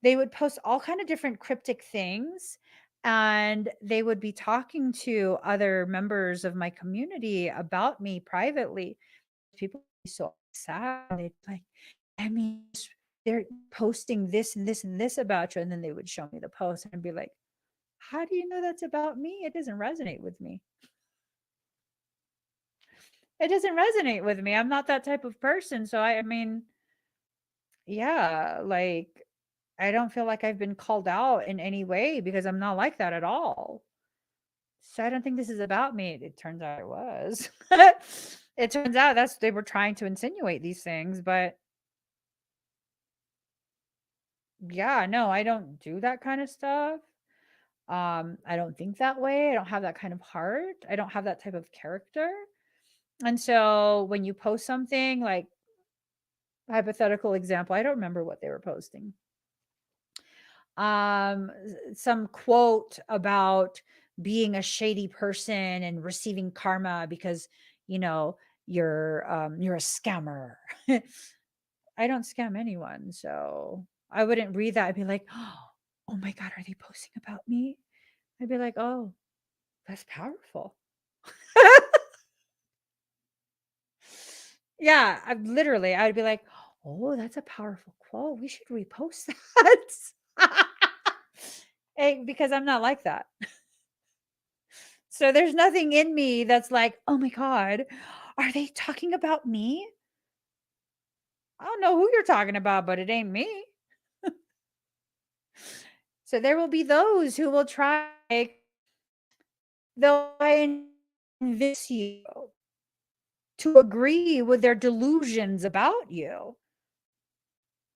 they would post all kind of different cryptic things, and they would be talking to other members of my community about me privately. People would be so sad. They'd be like, I mean, they're posting this and this and this about you. And then they would show me the post and be like, how do you know that's about me? It doesn't resonate with me. It doesn't resonate with me. I'm not that type of person. So I mean, yeah, like I don't feel like I've been called out in any way because I'm not like that at all. So I don't think this is about me. It turns out it was. It turns out they were trying to insinuate these things, but yeah, no, I don't do that kind of stuff. I don't think that way. I don't have that kind of heart. I don't have that type of character. And so when you post something like, hypothetical example, I don't remember what they were posting. Some quote about being a shady person and receiving karma because, you know, you're a scammer. I don't scam anyone, so I wouldn't read that. I'd be like, oh my God, are they posting about me? I'd be like, oh, that's powerful. Yeah, I'd be like, oh, that's a powerful quote. We should repost that. Because I'm not like that. So there's nothing in me that's like, oh my God, are they talking about me? I don't know who you're talking about, but it ain't me. So there will be those who will try, they'll try and convince you to agree with their delusions about you.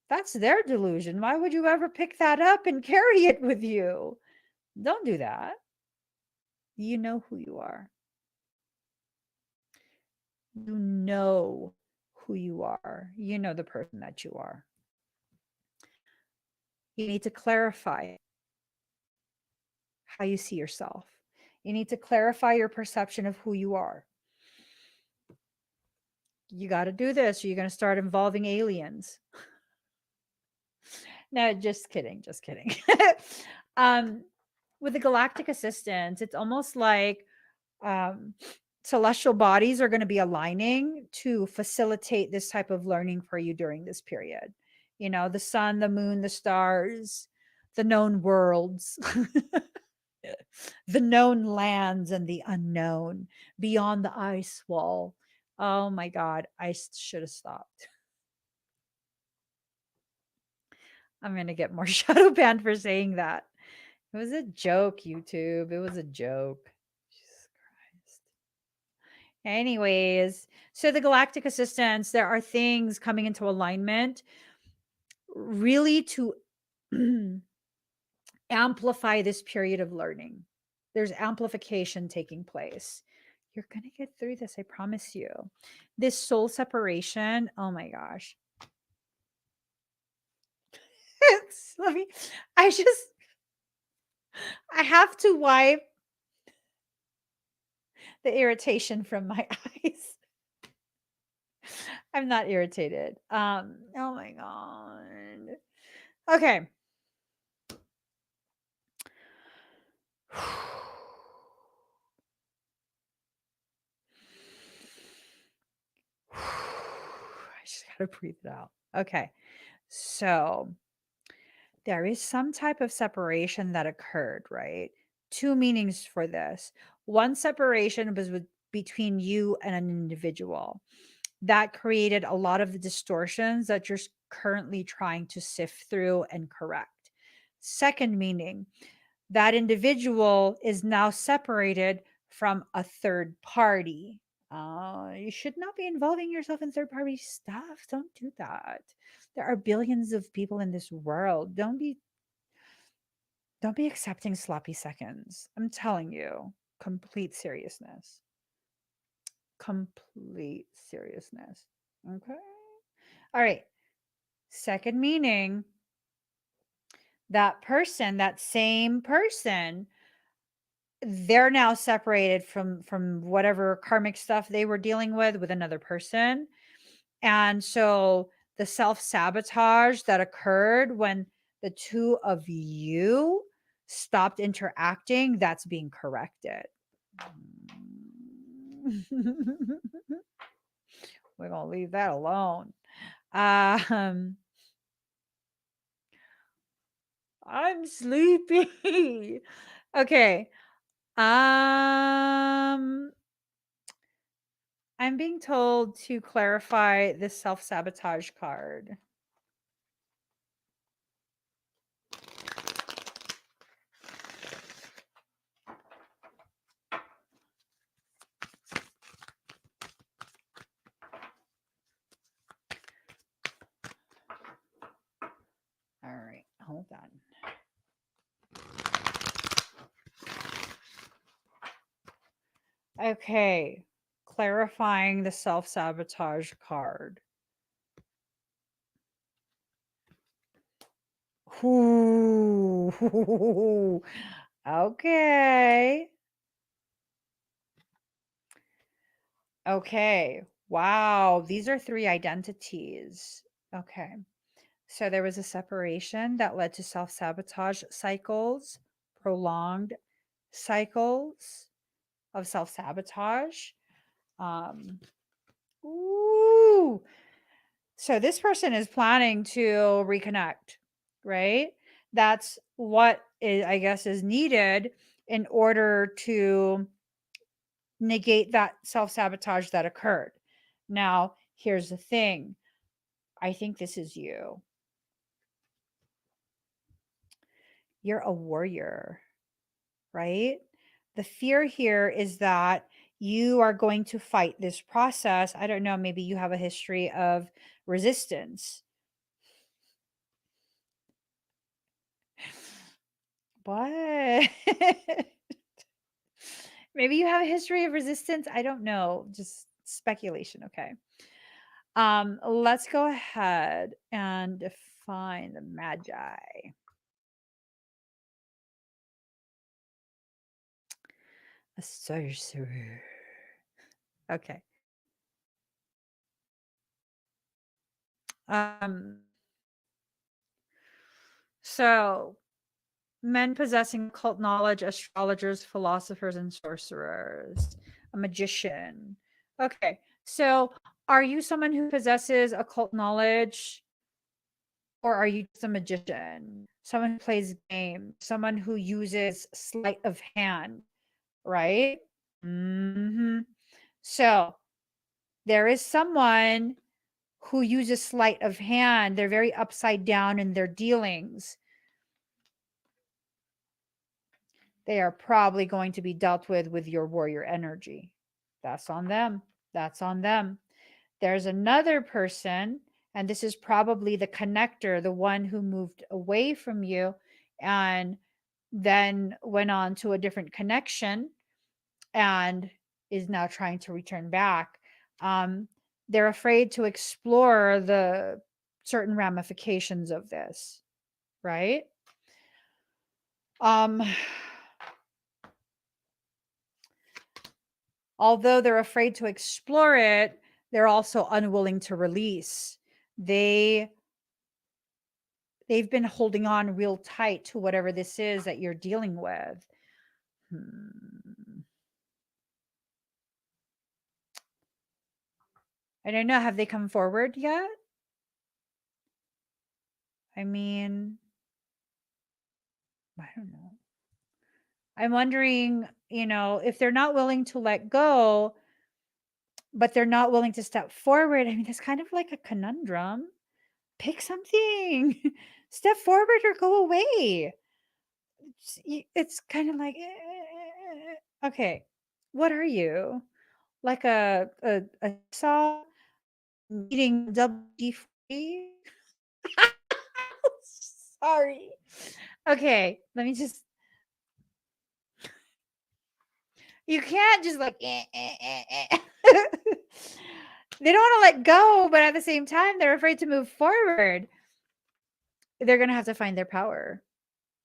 That's their delusion. Why would you ever pick that up and carry it with you? Don't do that. You know who you are. You know who you are. You know the person that you are. You need to clarify how you see yourself. You need to clarify your perception of who you are. You got to do this, or you're going to start involving aliens. No, just kidding. Just kidding. um, with the galactic assistance, it's almost like um, celestial bodies are going to be aligning to facilitate this type of learning for you during this period. You know, the sun, the moon, the stars, the known worlds. The known lands and the unknown beyond the ice wall. Oh my God, I should have stopped. I'm going to get more shadow banned for saying that. It was a joke, YouTube. It was a joke. Jesus Christ. Anyways, so the galactic assistants, there are things coming into alignment really to amplify this period of learning. There's amplification taking place. You're going to get through this, I promise you. This soul separation, oh my gosh. Let me, I have to wipe the irritation from my eyes. I'm not irritated. Oh my God. Okay. I just gotta breathe it out. Okay. So there is some type of separation that occurred, right? Two meanings for this. One separation was between you and an individual that created a lot of the distortions that you're currently trying to sift through and correct. Second meaning, that individual is now separated from a third party. You should not be involving yourself in third party stuff. Don't do that. There are billions of people in this world. Don't be accepting sloppy seconds. I'm telling you, complete seriousness. Complete seriousness. Okay. All right. Second meaning, that person, that same person, they're now separated from whatever karmic stuff they were dealing with another person. And so the self-sabotage that occurred when the two of you stopped interacting, that's being corrected. We're gonna leave that alone. I'm sleepy. Okay. I'm being told to clarify this self-sabotage card. All right, hold on. Okay, clarifying the self-sabotage card. Ooh. Okay. Okay. Wow, these are three identities. Okay. So there was a separation that led to self-sabotage cycles, prolonged cycles of self-sabotage. Ooh. So this person is planning to reconnect, right? That's what is, I guess, is needed in order to negate that self-sabotage that occurred. Now, here's the thing. I think this is you. You're a warrior, right? The fear here is that you are going to fight this process. I don't know, maybe you have a history of resistance. What? Maybe you have a history of resistance. I don't know. Just speculation, okay? Let's go ahead and define the magi. A sorcerer. Okay. Um, so men possessing occult knowledge, astrologers, philosophers, and sorcerers. A magician. Okay. So are you someone who possesses occult knowledge? Or are you just a magician? Someone who plays games, someone who uses sleight of hand, right? So there is someone who uses sleight of hand. They're very upside down in their dealings. They are probably going to be dealt with your warrior energy. That's on them. That's on them. There's another person, and this is probably the connector, the one who moved away from you and then went on to a different connection and is now trying to return back. They're afraid to explore the certain ramifications of this, right? Although they're afraid to explore it, they're also unwilling to release. They've been holding on real tight to whatever this is that you're dealing with. I don't know. Have they come forward yet? I mean, I don't know. I'm wondering, if they're not willing to let go, but they're not willing to step forward. I mean, that's kind of like a conundrum. Pick something, step forward or go away. It's kind of like, okay, what are you? Like a saw eating double D40? Sorry. Okay, let me just. You can't just like. They don't want to let go, but at the same time, they're afraid to move forward. They're going to have to find their power.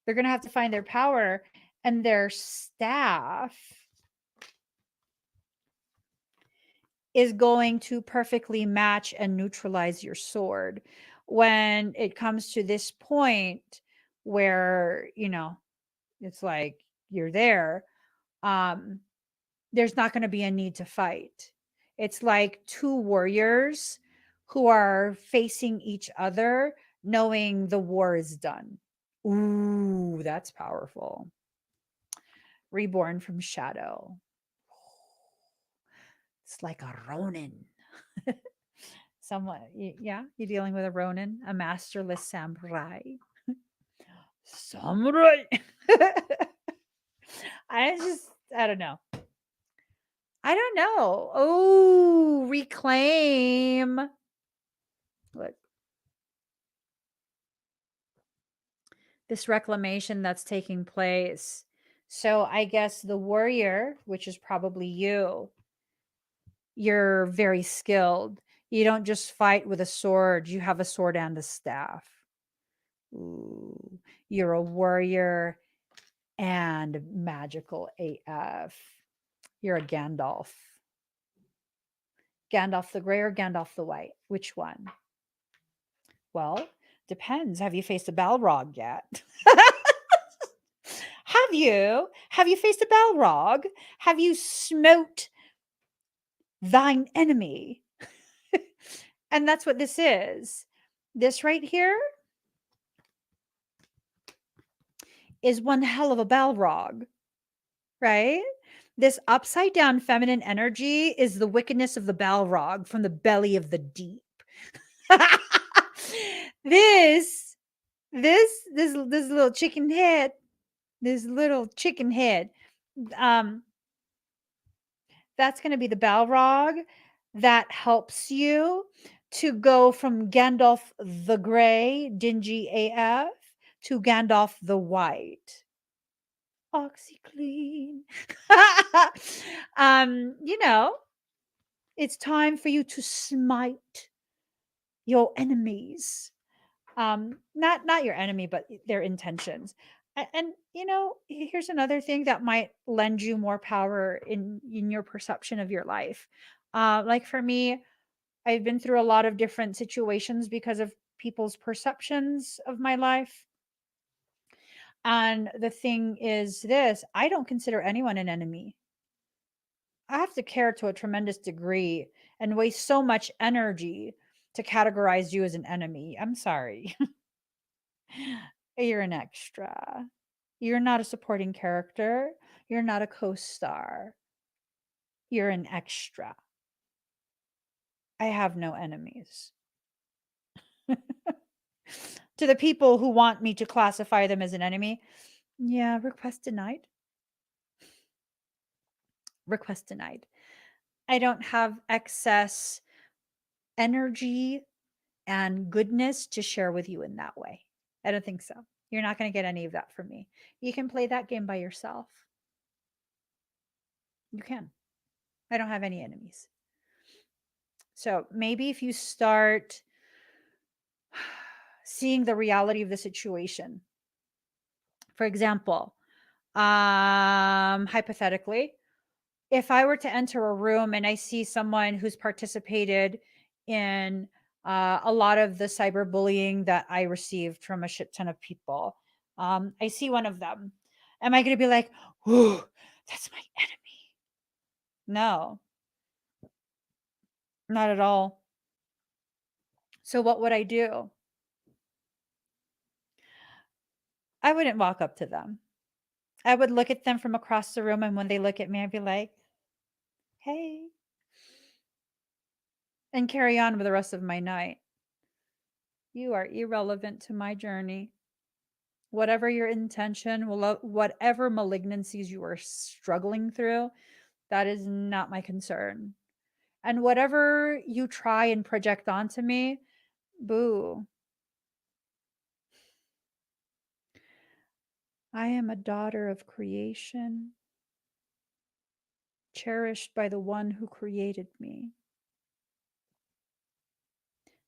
They're going to have to find their power, and their staff is going to perfectly match and neutralize your sword. When it comes to this point where, it's like you're there, there's not going to be a need to fight. It's like two warriors who are facing each other, knowing the war is done. Ooh, that's powerful. Reborn from shadow. It's like a Ronin. Somewhat, yeah, you're dealing with a Ronin, a masterless samurai. Samurai. I don't know. I don't know. Oh, reclaim. Look. This reclamation that's taking place. So I guess the warrior, which is probably you're very skilled. You don't just fight with a sword, you have a sword and a staff. Ooh, you're a warrior and magical AF. You're a Gandalf. Gandalf the Grey or Gandalf the White? Which one? Well, depends. Have you faced a Balrog yet? Have you? Have you faced a Balrog? Have you smote thine enemy? And that's what this is. This right here is one hell of a Balrog, right? This upside down feminine energy is the wickedness of the Balrog from the belly of the deep. this little chicken head, that's going to be the Balrog that helps you to go from Gandalf the Grey, dingy AF, to Gandalf the White. OxyClean. It's time for you to smite your enemies. Not your enemy, but their intentions. And here's another thing that might lend you more power in your perception of your life. Like for me, I've been through a lot of different situations because of people's perceptions of my life. And the thing is this, I don't consider anyone an enemy. I have to care to a tremendous degree and waste so much energy to categorize you as an enemy. I'm sorry. You're an extra. You're not a supporting character. You're not a co-star. You're an extra. I have no enemies. To the people who want me to classify them as an enemy, yeah, request denied. Request denied. I don't have excess energy and goodness to share with you in that way. I don't think so. You're not going to get any of that from me. You can play that game by yourself. You can. I don't have any enemies. So maybe if you start seeing the reality of the situation, for example, hypothetically, if I were to enter a room and I see someone who's participated in a lot of the cyberbullying that I received from a shit ton of people, I see one of them. Am I going to be like, "Ooh, that's my enemy"? No, not at all. So what would I do? I wouldn't walk up to them. I would look at them from across the room, and when they look at me, I'd be like, "Hey," and carry on with the rest of my night. You are irrelevant to my journey. Whatever your intention, whatever malignancies you are struggling through, that is not my concern. And whatever you try and project onto me, boo. I am a daughter of creation, cherished by the one who created me.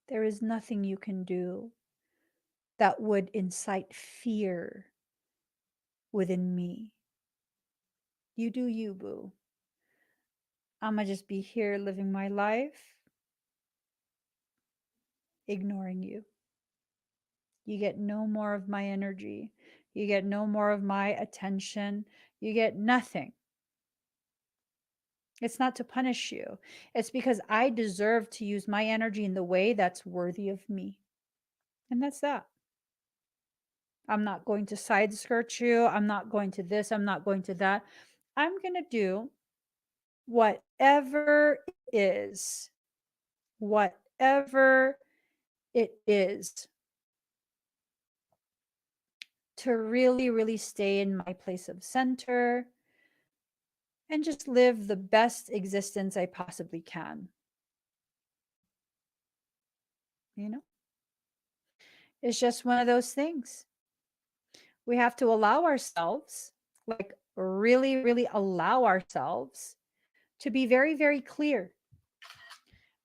There is nothing you can do that would incite fear within me. You do you, boo. I'm gonna just be here living my life, ignoring you. You get no more of my energy. You get no more of my attention. You get nothing. It's not to punish you. It's because I deserve to use my energy in the way that's worthy of me. And that's that. I'm not going to side skirt you. I'm not going to this. I'm not going to that. I'm going to do whatever it is, whatever it is, to really, really stay in my place of center and just live the best existence I possibly can. You know, it's just one of those things. We have to allow ourselves, like, really, really allow ourselves to be very, very clear,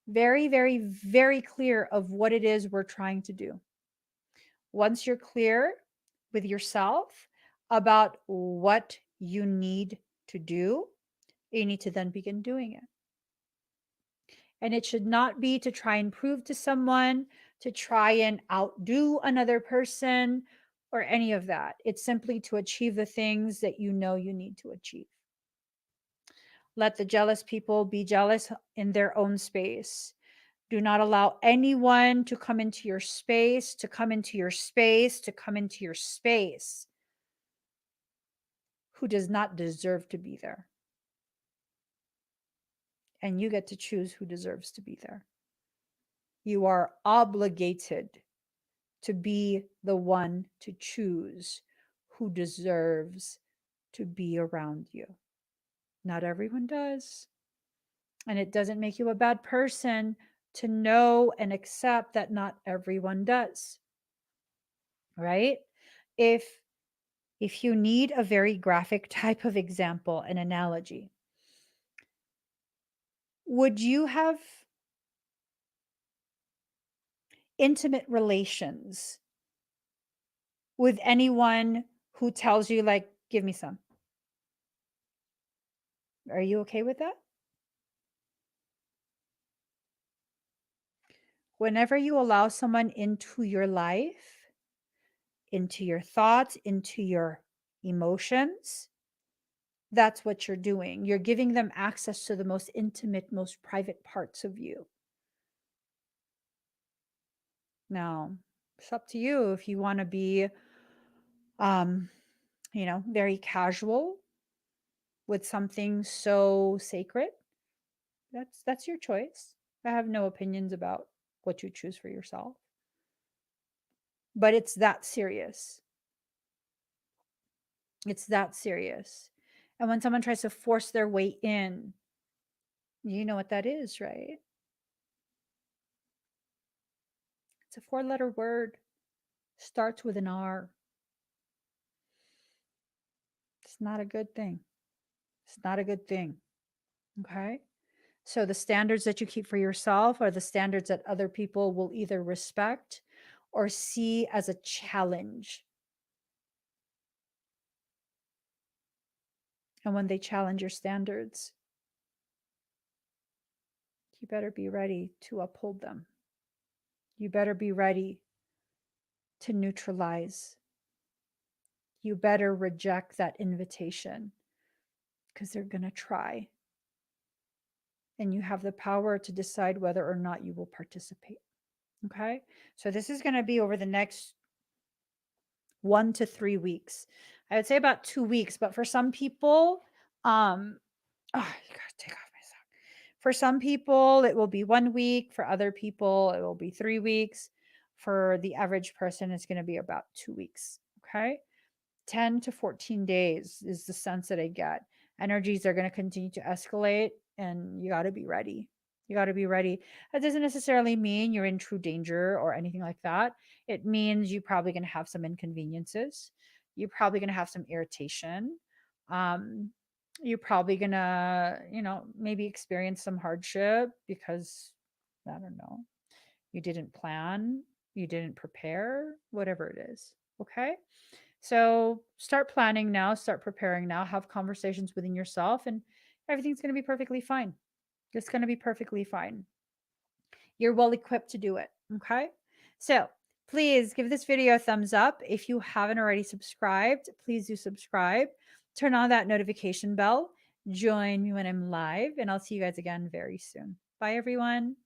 very, very, very clear of what it is we're trying to do. Once you're clear with yourself about what you need to do, you need to then begin doing it. And it should not be to try and prove to someone, to try and outdo another person, or any of that. It's simply to achieve the things that you know you need to achieve. Let the jealous people be jealous in their own space. Do not allow anyone to come into your space, to come into your space, to come into your space who does not deserve to be there. And you get to choose who deserves to be there. You are obligated to be the one to choose who deserves to be around you. Not everyone does. And it doesn't make you a bad person to know and accept that not everyone does. Right? If you need a very graphic type of example, an analogy, would you have intimate relations with anyone who tells you, like, give me some? Are you okay with that? Whenever you allow someone into your life, into your thoughts, into your emotions, that's what you're doing. You're giving them access to the most intimate, most private parts of you. Now, It's up to you if you want to be, very casual with something so sacred. That's your choice. I have no opinions about what you choose for yourself. But it's that serious. It's that serious. And when someone tries to force their way in, you know what that is, right? It's a 4-letter word, starts with an R. It's not a good thing. It's not a good thing. Okay? So the standards that you keep for yourself are the standards that other people will either respect or see as a challenge. And when they challenge your standards, you better be ready to uphold them. You better be ready to neutralize. You better reject that invitation because they're going to try. And you have the power to decide whether or not you will participate. Okay? So this is going to be over the next 1 to 3 weeks. I would say about 2 weeks, but for some people, you gotta take off my sock. For some people, it will be 1 week. For other people, it will be 3 weeks. For the average person, it's going to be about 2 weeks. Okay. 10 to 14 days is the sense that I get. Energies are going to continue to escalate, and you got to be ready. You got to be ready. That doesn't necessarily mean you're in true danger or anything like that. It means you're probably going to have some inconveniences. You're probably going to have some irritation. Um, you're probably going to, maybe experience some hardship because, I don't know, you didn't plan, you didn't prepare, whatever it is. Okay. So start planning now, start preparing now, have conversations within yourself, and everything's going to be perfectly fine. It's going to be perfectly fine. You're well equipped to do it. Okay. So please give this video a thumbs up. If you haven't already subscribed, please do subscribe. Turn on that notification bell. Join me when I'm live, and I'll see you guys again very soon. Bye, everyone.